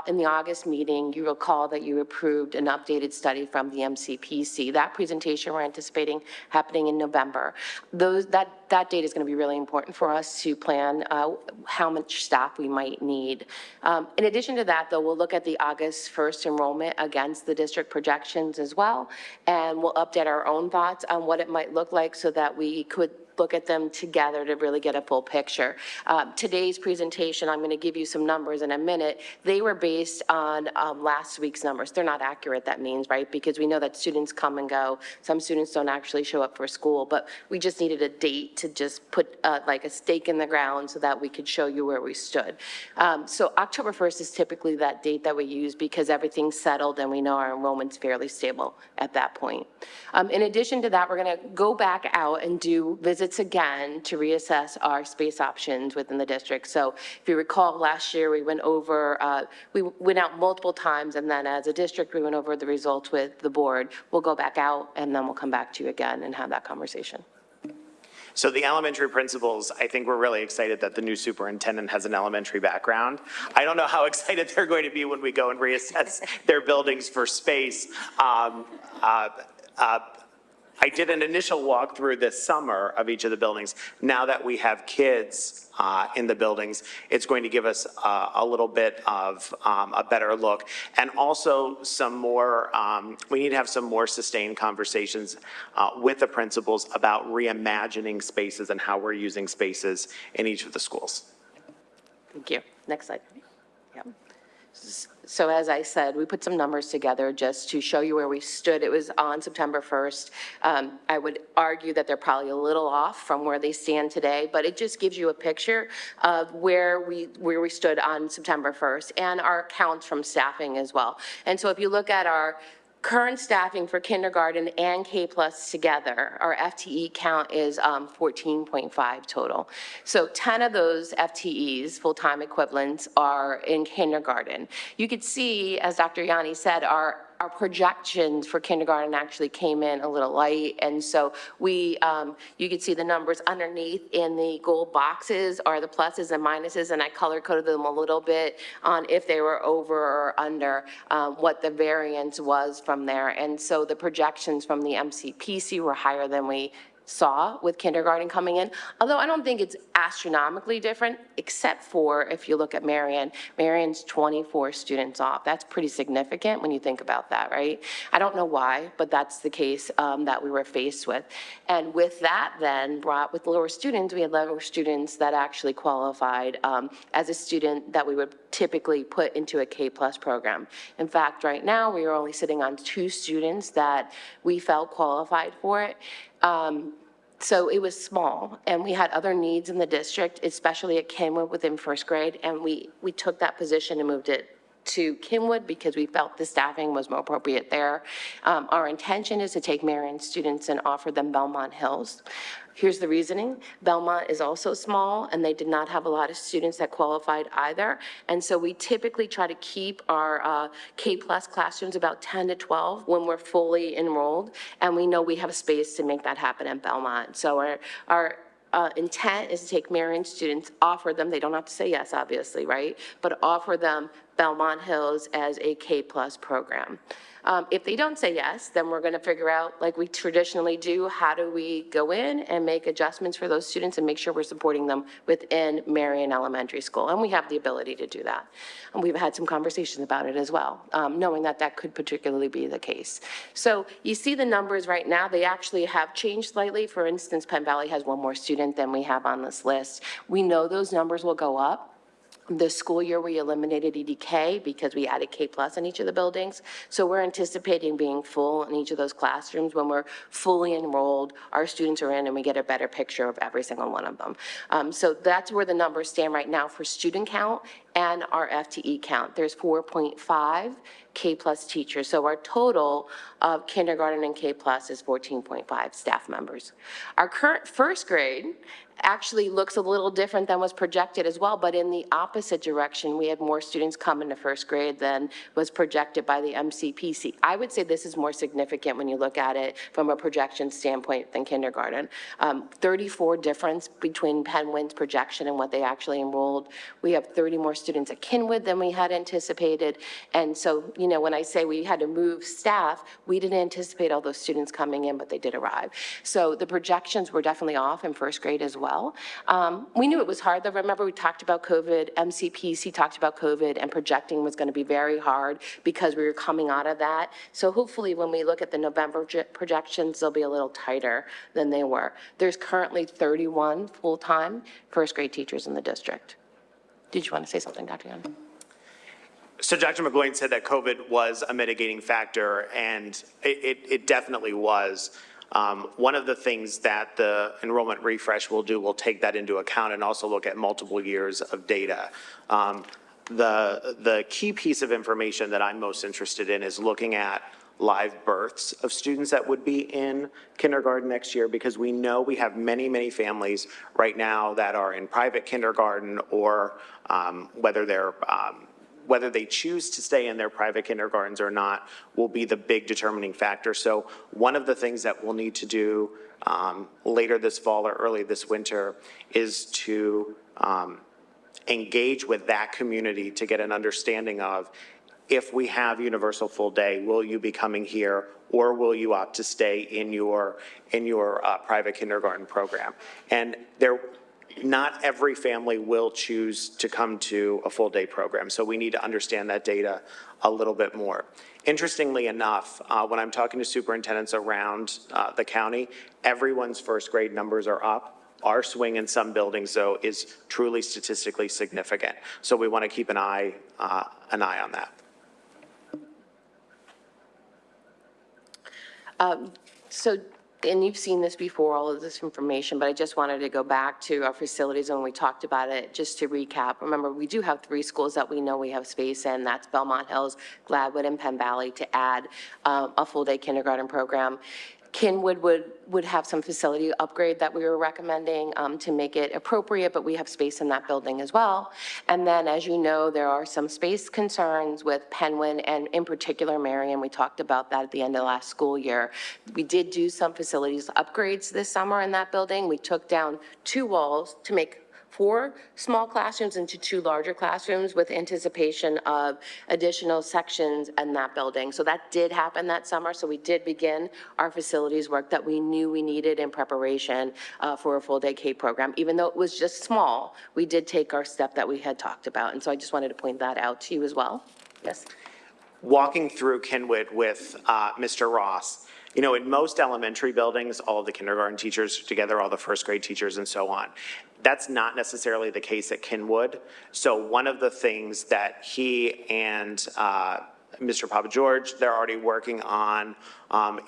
in the August meeting, you recall that you approved an updated study from the MCPC. That presentation we're anticipating happening in November. That date is going to be really important for us to plan how much staff we might need. In addition to that, though, we'll look at the August 1st enrollment against the district projections as well, and we'll update our own thoughts on what it might look like so that we could look at them together to really get a full picture. Today's presentation, I'm going to give you some numbers in a minute. They were based on last week's numbers. They're not accurate, that means, right? Because we know that students come and go. Some students don't actually show up for school, but we just needed a date to just put like a stake in the ground so that we could show you where we stood. So October 1st is typically that date that we use because everything's settled and we know our enrollment's fairly stable at that point. In addition to that, we're going to go back out and do visits again to reassess our space options within the district. So if you recall, last year we went over, we went out multiple times, and then as a district, we went over the results with the board. We'll go back out, and then we'll come back to you again and have that conversation. So the elementary principals, I think we're really excited that the new superintendent has an elementary background. I don't know how excited they're going to be when we go and reassess their buildings for space. I did an initial walkthrough this summer of each of the buildings. Now that we have kids in the buildings, it's going to give us a little bit of a better look. And also some more, we need to have some more sustained conversations with the principals about reimagining spaces and how we're using spaces in each of the schools. Thank you. Next slide. Yep. So as I said, we put some numbers together just to show you where we stood. It was on September 1st. I would argue that they're probably a little off from where they stand today, but it just gives you a picture of where we stood on September 1st and our counts from staffing as well. And so if you look at our current staffing for kindergarten and K+ together, our FTE count is 14.5 total. So 10 of those FTEs, full-time equivalents, are in kindergarten. You could see, as Dr. Yanni said, our projections for kindergarten actually came in a little light, and so you could see the numbers underneath in the gold boxes are the pluses and minuses, and I color-coded them a little bit on if they were over or under what the variance was from there. And so the projections from the MCPC were higher than we saw with kindergarten coming in, although I don't think it's astronomically different, except for if you look at Marion. Marion's 24 students off. That's pretty significant when you think about that, right? I don't know why, but that's the case that we were faced with. And with that then, brought with lower students, we had lower students that actually qualified as a student that we would typically put into a K+ program. In fact, right now, we are only sitting on 2 students that we felt qualified for it. So it was small, and we had other needs in the district, especially at Kenwood within first grade, and we took that position and moved it to Kenwood because we felt the staffing was more appropriate there. Our intention is to take Marion students and offer them Belmont Hills. Here's the reasoning. Belmont is also small, and they did not have a lot of students that qualified either. And so we typically try to keep our K+ classrooms about 10 to 12 when we're fully enrolled, and we know we have space to make that happen at Belmont. So our intent is to take Marion students, offer them, they don't have to say yes, obviously, right? But offer them Belmont Hills as a K-plus program. If they don't say yes, then we're going to figure out, like we traditionally do, how do we go in and make adjustments for those students and make sure we're supporting them within Marion Elementary School. And we have the ability to do that. And we've had some conversations about it as well, knowing that that could particularly be the case. So you see the numbers right now, they actually have changed slightly. For instance, Penn Valley has one more student than we have on this list. We know those numbers will go up. This school year, we eliminated EDK because we added K-plus in each of the buildings. So we're anticipating being full in each of those classrooms. When we're fully enrolled, our students are in and we get a better picture of every single one of them. So that's where the numbers stand right now for student count and our FTE count. There's 4.5 K-plus teachers. So our total of kindergarten and K-plus is 14.5 staff members. Our current first grade actually looks a little different than was projected as well, but in the opposite direction. We had more students come into first grade than was projected by the MCPC. I would say this is more significant when you look at it from a projection standpoint than kindergarten. 34 difference between Penn-Win's projection and what they actually enrolled. We have 30 more students at Kinwood than we had anticipated. And so, you know, when I say we had to move staff, we didn't anticipate all those students coming in, but they did arrive. So the projections were definitely off in first grade as well. We knew it was hard, though. Remember, we talked about COVID, MCPC talked about COVID, and projecting was going to be very hard because we were coming out of that. So hopefully when we look at the November projections, they'll be a little tighter than they were. There's currently 31 full-time first grade teachers in the district. Did you want to say something, Dr. Young? So Dr. McGloin said that COVID was a mitigating factor, and it definitely was. One of the things that the enrollment refresh will do will take that into account and also look at multiple years of data. The key piece of information that I'm most interested in is looking at live births of students that would be in kindergarten next year, because we know we have many, many families right now that are in private kindergarten, or whether they choose to stay in their private kindergartens or not will be the big determining factor. So one of the things that we'll need to do later this fall or early this winter is to engage with that community to get an understanding of, if we have universal full day, will you be coming here, or will you opt to stay in your private kindergarten program? And not every family will choose to come to a full day program, so we need to understand that data a little bit more. Interestingly enough, when I'm talking to superintendents around the county, everyone's first grade numbers are up. Our swing in some buildings, though, is truly statistically significant, so we want to keep an eye on that. And you've seen this before, all of this information, but I just wanted to go back to our facilities when we talked about it, just to recap. Remember, we do have 3 schools that we know we have space in. That's Belmont Hills, Gladwood, and Penn Valley, to add a full-day kindergarten program. Kinwood would have some facility upgrade that we were recommending to make it appropriate, but we have space in that building as well. And then, as you know, there are some space concerns with Penwyn and in particular Marion. We talked about that at the end of last school year. We did do some facilities upgrades this summer in that building. We took down 2 walls to make 4 small classrooms into 2 larger classrooms with anticipation of additional sections in that building. So that did happen that summer. So we did begin our facilities work that we knew we needed in preparation for a full day K program. Even though it was just small, we did take our step that we had talked about. And so I just wanted to point that out to you as well. Yes. Walking through Kinwood with Mr. Ross, you know, in most elementary buildings, all of the kindergarten teachers are together, all the first grade teachers and so on. That's not necessarily the case at Kinwood. So one of the things that he and Mr. Papa George, they're already working on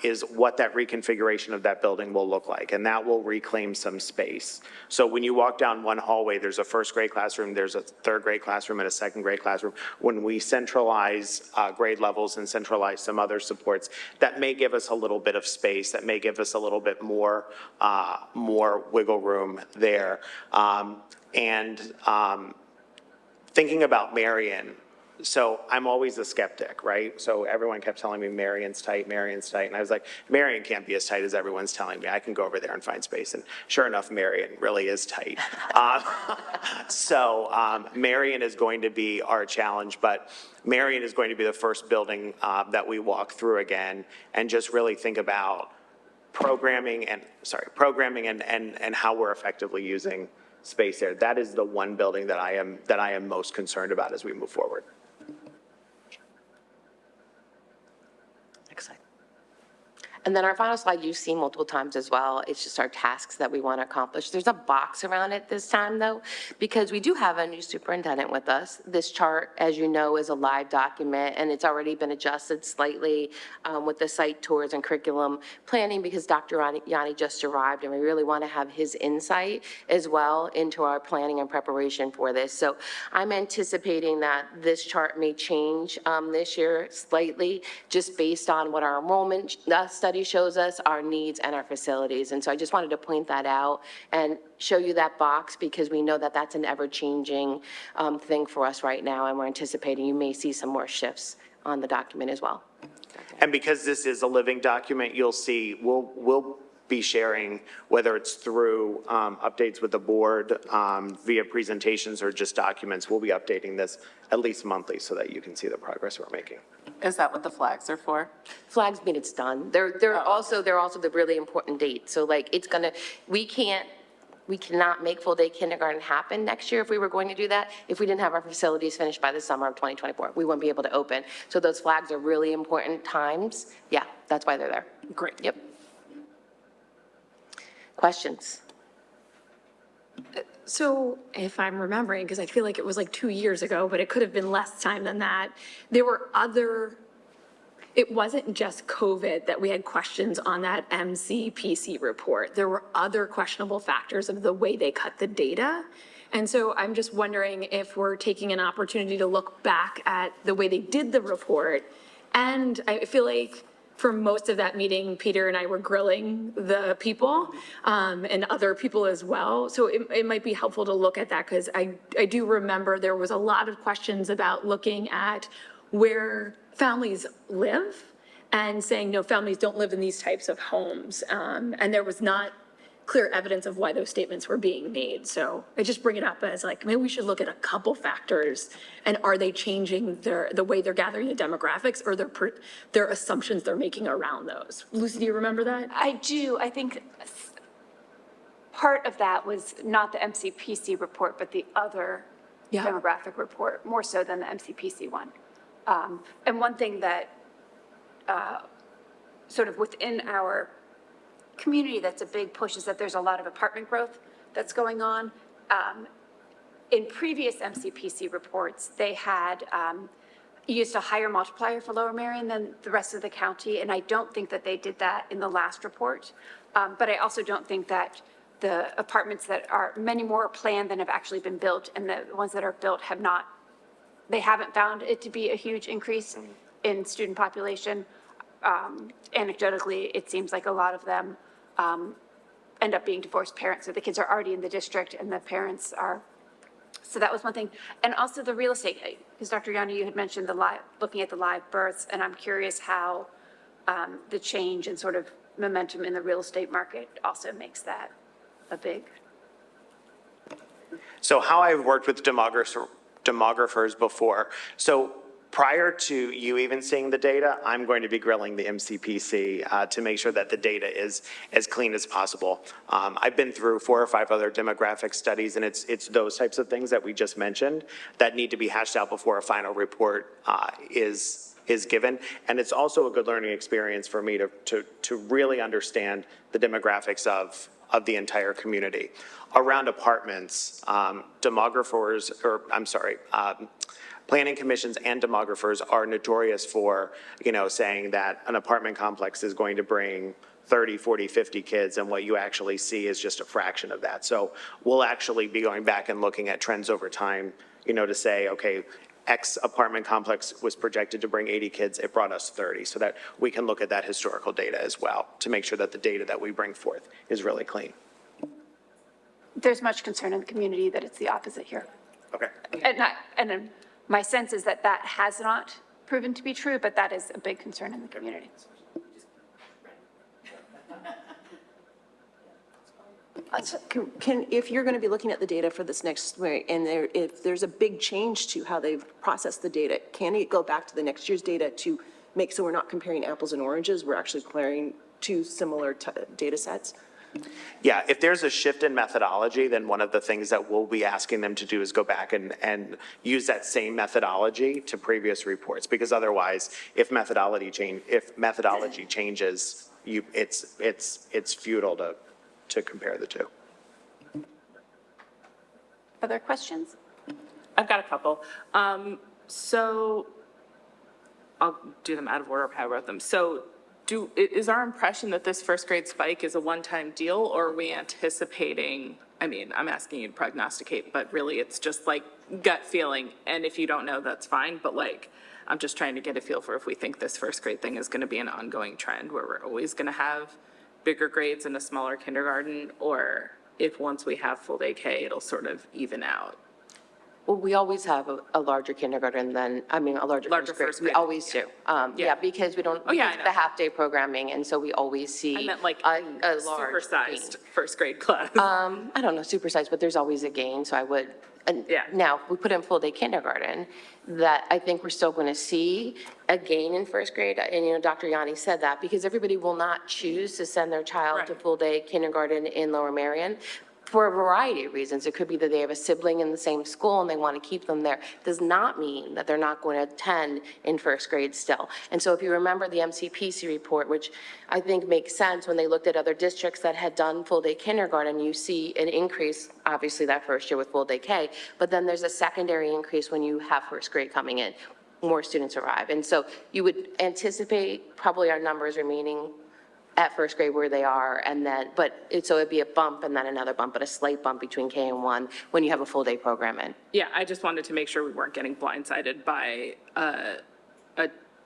is what that reconfiguration of that building will look like, and that will reclaim some space. So when you walk down one hallway, there's a first grade classroom, there's a third grade classroom, and a second grade classroom. When we centralize grade levels and centralize some other supports, that may give us a little bit of space, that may give us a little bit more wiggle room there. Thinking about Marion, So I'm always a skeptic, right? So everyone kept telling me Marion's tight, Marion's tight. And I was like, Marion can't be as tight as everyone's telling me. I can go over there and find space. And sure enough, Marion really is tight. Marion is going to be our challenge, but Marion is going to be the first building that we walk through again and just really think about programming and how we're effectively using space there. That is the one building that I am most concerned about as we move forward. Excited. And then our final slide you've seen multiple times as well. It's just our tasks that we want to accomplish. There's a box around it this time though, because we do have a new superintendent with us. This chart, as you know, is a live document and it's already been adjusted slightly with the site tours and curriculum planning because Dr. Yanni just arrived and we really want to have his insight as well into our planning and preparation for this. So I'm anticipating that this chart may change this year slightly just based on what our enrollment study shows us, our needs and our facilities. And so I just wanted to point that out and show you that box because we know that that's an ever-changing thing for us right now. And we're anticipating you may see some more shifts on the document as well. And because this is a living document, you'll see, we'll be sharing, whether it's through updates with the board via presentations or just documents, we'll be updating this at least monthly so that you can see the progress we're making. Is that what the flags are for? Flags mean it's done. They're also the really important date. So like we cannot make full day kindergarten happen next year if we were going to do that. If we didn't have our facilities finished by the summer of 2024, we wouldn't be able to open. So those flags are really important times. Yeah, that's why they're there. Great. Yep. Questions? So if I'm remembering, because I feel like it was like 2 years ago, but it could have been less time than that, it wasn't just COVID that we had questions on that MCPC report. There were other questionable factors of the way they cut the data. And so I'm just wondering if we're taking an opportunity to look back at the way they did the report. And I feel like for most of that meeting, Peter and I were grilling the people and other people as well. So it might be helpful to look at that because I do remember there was a lot of questions about looking at where families live and saying, no, families don't live in these types of homes. And there was not clear evidence of why those statements were being made. So I just bring it up as like, maybe we should look at a couple factors and are they changing the way they're gathering the demographics or their assumptions they're making around those? Lucy, do you remember that? I do. I think part of that was not the MCPC report, but the other demographic report, more so than the MCPC one. And one thing that sort of within our community that's a big push is that there's a lot of apartment growth that's going on. In previous MCPC reports, they had used a higher multiplier for Lower Merion than the rest of the county, and I don't think that they did that in the last report. But I also don't think that the apartments that are many more planned than have actually been built, and the ones that are built they haven't found it to be a huge increase in student population. Anecdotally, it seems like a lot of them end up being divorced parents, so the kids are already in the district and the parents are. So that was one thing. And also the real estate, because Dr. Yanni, you had mentioned looking at the live births, and I'm curious how the change and sort of momentum in the real estate market also makes that a big. So how I've worked with demographers before. So prior to you even seeing the data, I'm going to be grilling the MCPC to make sure that the data is as clean as possible. I've been through 4 or 5 other demographic studies, and it's those types of things that we just mentioned that need to be hashed out before a final report is given. And it's also a good learning experience for me to really understand the demographics of the entire community. Around apartments, planning commissions and demographers are notorious for, saying that an apartment complex is going to bring 30, 40, 50 kids, and what you actually see is just a fraction of that. So we'll actually be going back and looking at trends over time, to say, okay, X apartment complex was projected to bring 80 kids, it brought us 30, so that we can look at that historical data as well to make sure that the data that we bring forth is really clean. There's much concern in the community that it's the opposite here. Okay. And My sense is that that has not proven to be true, but that is a big concern in the community. If you're going to be looking at the data for this next, and if there's a big change to how they've processed the data, can it go back to the next year's data to make so we're not comparing apples and oranges, we're actually comparing two similar data sets? Yeah, if there's a shift in methodology, then one of the things that we'll be asking them to do is go back and use that same methodology to previous reports, because otherwise, if methodology changes, it's futile to compare the two. Other questions? I've got a couple. So I'll do them out of order of how I wrote them. So is our impression that this first grade spike is a one-time deal, or are we anticipating, I mean, I'm asking you to prognosticate, but really it's just like gut feeling. And if you don't know, that's fine. But like, I'm just trying to get a feel for if we think this first grade thing is going to be an ongoing trend where we're always going to have bigger grades in a smaller kindergarten, or if once we have full day K, it'll sort of even out. Well, we always have a larger kindergarten than, I mean, a larger Larger first grade. first We grade. always do. Yeah. Yeah, because we don't, Oh, yeah, I because of know. the half-day programming, and so we always see I meant like a large supersized gain. first grade class. I don't know, supersized, but there's always a gain, so I would, and Yeah. now, if we put in full-day kindergarten, that I think we're still going to see a gain in first grade, and, you know, Dr. Yanni said that, because everybody will not choose to send their child to Right. full-day kindergarten in Lower Merion, for a variety of reasons. It could be that they have a sibling in the same school and they want to keep them there. Does not mean that they're not going to attend in first grade still. And so if you remember the MCPC report, which I think makes sense when they looked at other districts that had done full-day kindergarten, you see an increase, obviously that first year with full-day K, but then there's a secondary increase when you have first grade coming in. More students arrive. And so you would anticipate probably our numbers remaining at first grade where they are, and then, so it'd be a bump and then another bump, but a slight bump between K and 1 when you have a full day program in. Yeah, I just wanted to make sure we weren't getting blindsided by a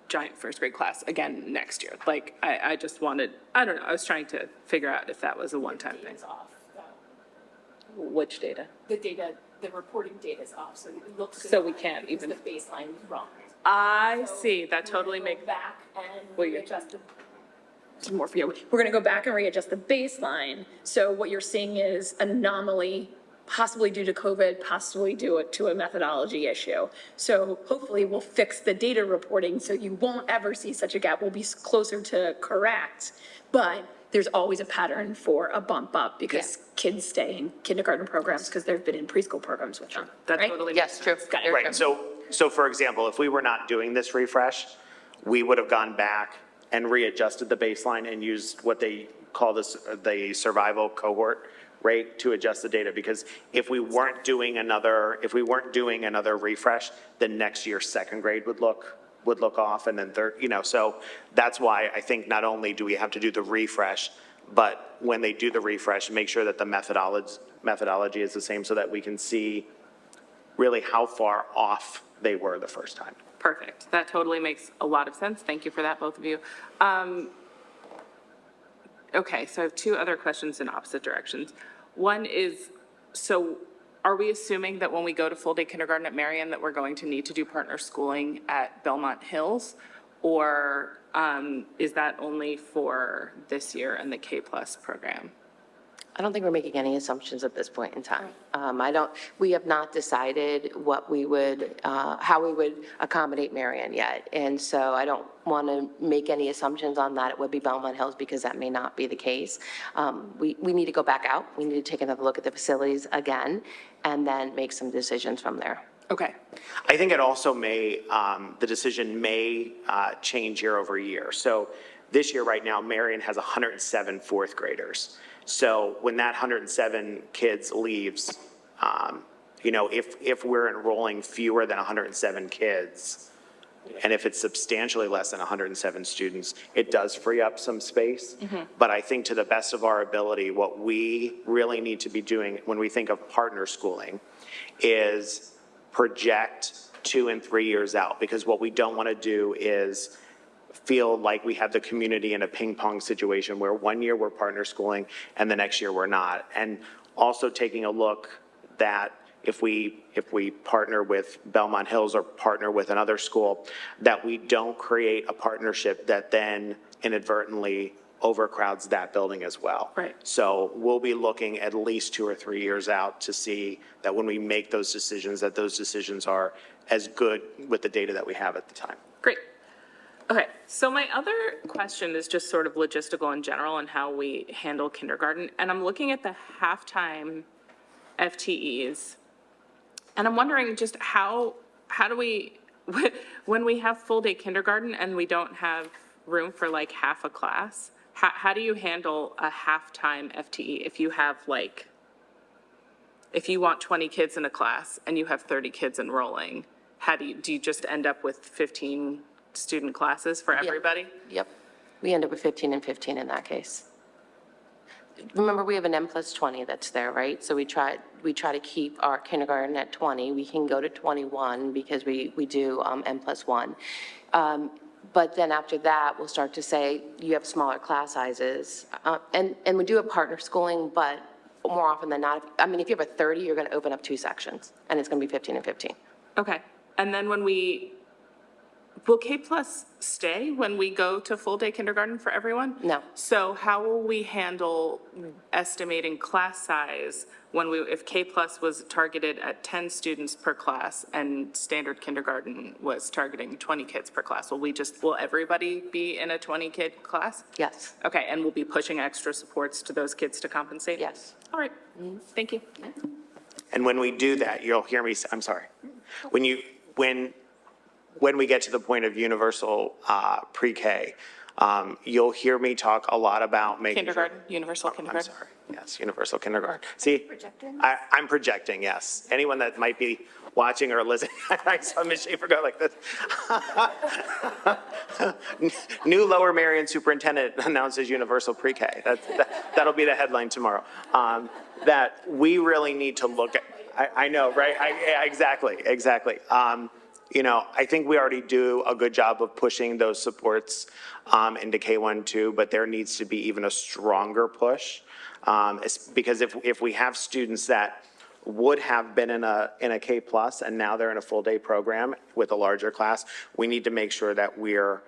giant first grade class again next year. Like, I just wanted, I don't know, I was trying to figure out if that was a one-time thing. Off. Which data? The data, the reporting data is off, so it looks. So we can't even- The baseline is wrong. I see, that totally Go makes, back and Well, you- readjust the. More for you. We're going to go back and readjust the baseline. So what you're seeing is an anomaly, possibly due to COVID, possibly due to a methodology issue. So hopefully we'll fix the data reporting so you won't ever see such a gap. We'll be closer to correct. But there's always a pattern for a bump up because kids stay in kindergarten programs because they've been in preschool programs with them. that right? totally. Yes, true. Got it. Very Right, true. so for example, if we were not doing this refresh, we would have gone back and readjusted the baseline and used what they call the survival cohort rate to adjust the data, because if we weren't doing another refresh, then next year's second grade would look off, and then third, so that's why I think not only do we have to do the refresh, but when they do the refresh, make sure that the methodology is the same so that we can see really how far off they were the first time. Perfect. That totally makes a lot of sense. Thank you for that, both of you. Okay, so I have two other questions in opposite directions. One is, so are we assuming that when we go to full-day kindergarten at Marion, that we're going to need to do partner schooling at Belmont Hills? Or is that only for this year and the K-plus program? I don't think we're making any assumptions at this point in time. We have not decided what we would, how we would accommodate Marion yet. And so I don't want to make any assumptions on that. It would be Belmont Hills because that may not be the case. We need to go back out. We need to take another look at the facilities again and then make some decisions from there. Okay. I think it also may, the decision may change year over year. So this year, right now, Marion has 107 fourth graders. So when that 107 kids leaves, if we're enrolling fewer than 107 kids, and if it's substantially less than 107 students, it does free up some space. But I think to the best of our ability, what we really need to be doing when we think of partner schooling is project 2 and 3 years out, because what we don't want to do is feel like we have the community in a ping pong situation where 1 year we're partner schooling and the next year we're not. And also taking a look that if we partner with Belmont Hills or partner with another school, that we don't create a partnership that then inadvertently overcrowds that building as well. Right. So we'll be looking at least 2 or 3 years out to see that when we make those decisions, that those decisions are as good with the data that we have at the time. Great. Okay, so my other question is just sort of logistical in general and how we handle kindergarten. And I'm looking at the halftime FTEs. And I'm wondering just how do we, when we have full day kindergarten and we don't have room for like half a class, how do you handle a halftime FTE if you have like, if you want 20 kids in a class and you have 30 kids enrolling, do you just end up with 15 student classes for everybody? Yep. We end up with 15 and 15 in that case. Remember, we have an N+20 that's there, right? So we try to keep our kindergarten at 20. We can go to 21 because we do N+1. But then after that, we'll start to say, you have smaller class sizes. And we do have partner schooling, but more often than not, I mean, if you have a 30, you're going to open up 2 sections, and it's going to be 15 and 15. Okay, and then will K plus stay when we go to full day kindergarten for everyone? No. So how will we handle estimating class size if K plus was targeted at 10 students per class and standard kindergarten was targeting 20 kids per class? Will everybody be in a 20 kid class? Yes. Okay, and we'll be pushing extra supports to those kids to compensate? Yes. All right, thank you. And when we do that, you'll hear me, I'm sorry. When we get to the point of universal pre-K, you'll hear me talk a lot about making sure. Kindergarten, universal kindergarten. I'm sorry, yes, universal kindergarten. See, I'm projecting, yes. Anyone that might be watching or listening, I saw Ms. Schaefer go like this. New Lower Merion superintendent announces universal pre-K. That'll be the headline tomorrow. That we really need to look at, I know, right? Yeah, exactly. I think we already do a good job of pushing those supports into K-1-2, but there needs to be even a stronger push. Because if we have students that would have been in a K plus and now they're in a full day program with a larger class, we need to make sure that we're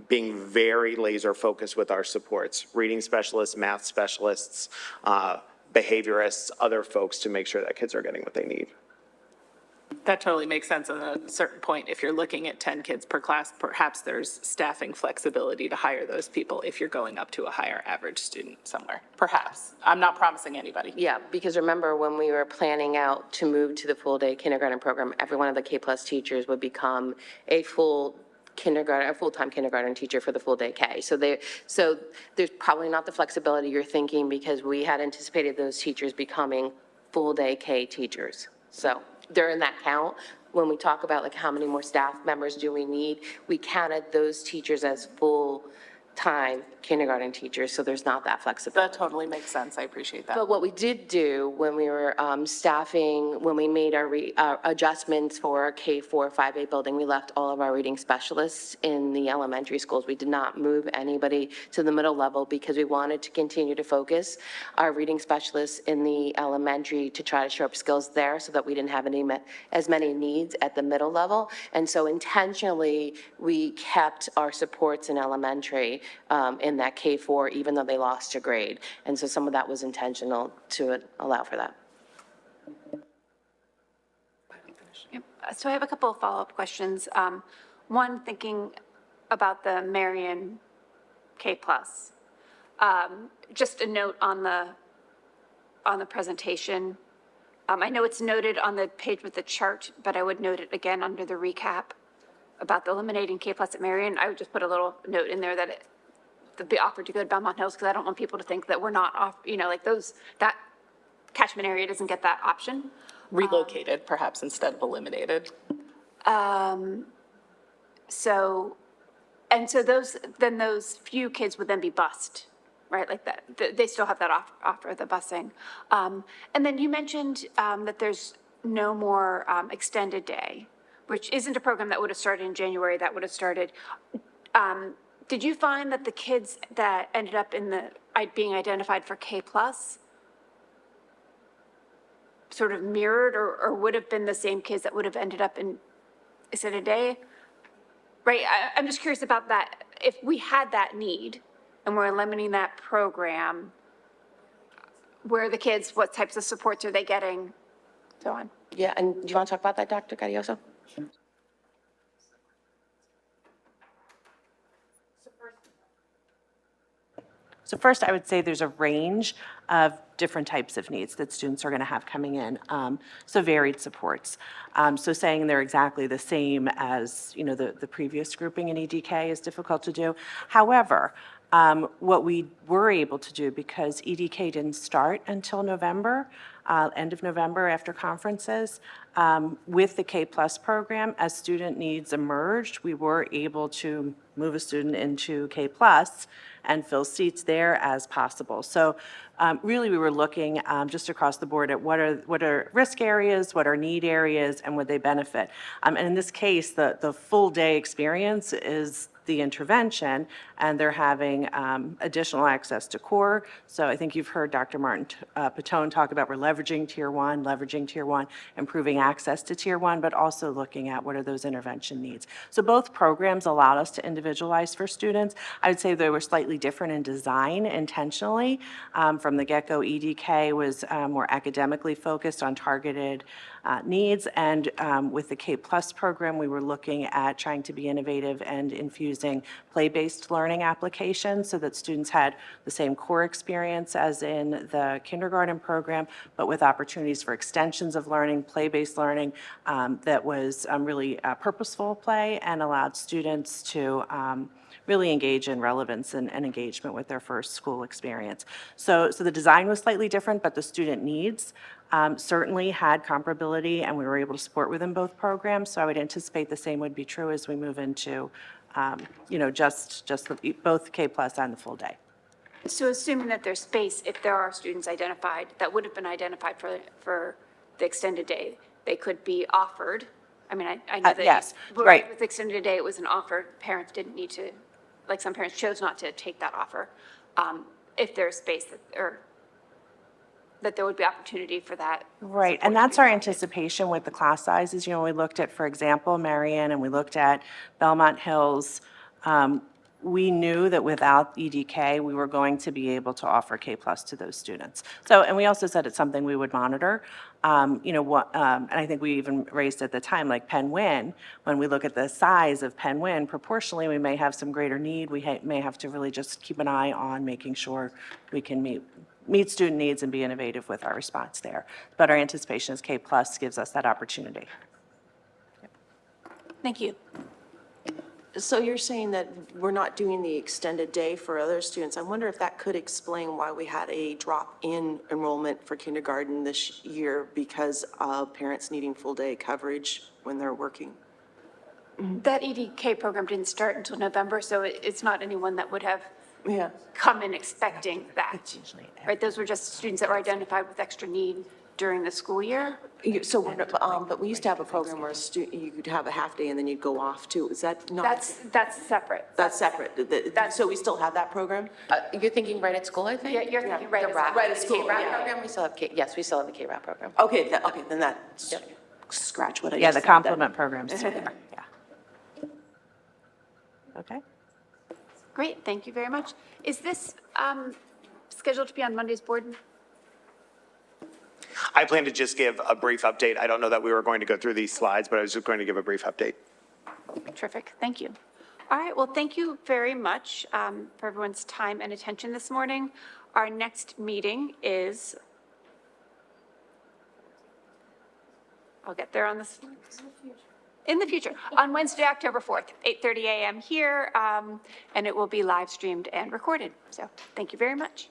being very laser focused with our supports, reading specialists, math specialists, behaviorists, other folks to make sure that kids are getting what they need. That totally makes sense. At a certain point, if you're looking at 10 kids per class, perhaps there's staffing flexibility to hire those people if you're going up to a higher average student somewhere. Perhaps. I'm not promising anybody. Yeah, because remember, when we were planning out to move to the full-day kindergarten program, every one of the K-plus teachers would become a full-time kindergarten teacher for the full-day K. So there's probably not the flexibility you're thinking because we had anticipated those teachers becoming full-day K teachers. So they're in that count. When we talk about like how many more staff members do we need, we counted those teachers as full-time kindergarten teachers, so there's not that flexibility. That totally makes sense. I appreciate that. But what we did do when we were staffing, when we made our adjustments for our K-4, 5A building, we left all of our reading specialists in the elementary schools. We did not move anybody to the middle level because we wanted to continue to focus our reading specialists in the elementary to try to show up skills there so that we didn't have as many needs at the middle level. And so intentionally, we kept our supports in elementary in that K-4, even though they lost a grade. And so some of that was intentional to allow for that. Yep. So I have a couple of follow-up questions. One, thinking about the Marion K plus. Just a note on the presentation. I know it's noted on the page with the chart, but I would note it again under the recap about the eliminating K plus at Marion. I would just put a little note in there that be offered to go to Belmont Hills, because I don't want people to think that we're not off, that catchment area doesn't get that option. Relocated, perhaps, instead of eliminated. So those few kids would then be bused, right? Like that, they still have that offer, the busing. And then you mentioned that there's no more extended day, which isn't a program that would have started in January, that would have started. Did you find that the kids that ended up being identified for K plus sort of mirrored or would have been the same kids that would have ended up in, is it a day? Right, I'm just curious about that. If we had that need and we're limiting that program, where are the kids, what types of supports are they getting, so on? Yeah, and do you want to talk about that, Dr. Gaudioso? So first, I would say there's a range of different types of needs that students are going to have coming in, so varied supports. So saying they're exactly the same as, you know, the previous grouping in EDK is difficult to do. However, what we were able to do, because EDK didn't start until November, end of November after conferences, with the K-plus program, as student needs emerged, we were able to move a student into K-plus and fill seats there as possible. So really, we were looking just across the board at what are risk areas, what are need areas, and would they benefit. And in this case, the full day experience is the intervention, and they're having additional access to core. So I think you've heard Dr. Martin Patone talk about we're leveraging Tier 1, improving access to Tier 1, but also looking at what are those intervention needs. So both programs allowed us to individualize for students. I would say they were slightly different in design intentionally. From the get-go, EDK was more academically focused on targeted needs, and with the K-plus program, we were looking at trying to be innovative and infusing play-based learning applications so that students had the same core experience as in the kindergarten program, but with opportunities for extensions of learning, play-based learning that was really purposeful play and allowed students to really engage in relevance and engagement with their first school experience. So the design was slightly different, but the student needs certainly had comparability, and we were able to support within both programs. So I would anticipate the same would be true as we move into, both K-plus and the full day. So assuming that there's space, if there are students identified, that would have been identified for the extended day, they could be offered. I mean, I know that. Yes, right. With extended day, it was an offer. Parents didn't need to, like some parents chose not to take that offer. If there's space that there would be opportunity for that. Right, and that's our anticipation with the class sizes. You know, we looked at, for example, Marion, and we looked at Belmont Hills. We knew that without EDK, we were going to be able to offer K-plus to those students. So, and we also said it's something we would monitor. And I think we even raised at the time, like Penn Win, when we look at the size of Penn Win, proportionally, we may have some greater need. We may have to really just keep an eye on making sure we can meet student needs and be innovative with our response there. But our anticipation is K-plus gives us that opportunity. Thank you. So you're saying that we're not doing the extended day for other students. I wonder if that could explain why we had a drop in enrollment for kindergarten this year because of parents needing full day coverage when they're working. That EDK program didn't start until November, so it's not anyone that would have Yeah. come in expecting that. Right, those were just students that were identified with extra need during the school year. So, but we used to have a program where you could have a half day and then you'd go off too. Is that not? That's separate. That's separate. So we still have that program? You're thinking right at school, I think? Yeah, you're thinking right The at RAP, Right at school, K-RAP yeah. program, we still have yes, we still have the K-RAP program. Okay, then that, scratch what I Yeah, just the said then. complement programs too there, yeah. Okay. Great, thank you very much. Is this scheduled to be on Monday's board? I plan to just give a brief update. I don't know that we were going to go through these slides, but I was just going to give a brief update. Terrific, thank you. All right, well, thank you very much for everyone's time and attention this morning. Our next meeting is, I'll get there on this. In the future, on Wednesday, October 4th, 8:30 a.m. here, and it will be live streamed and recorded. So thank you very much.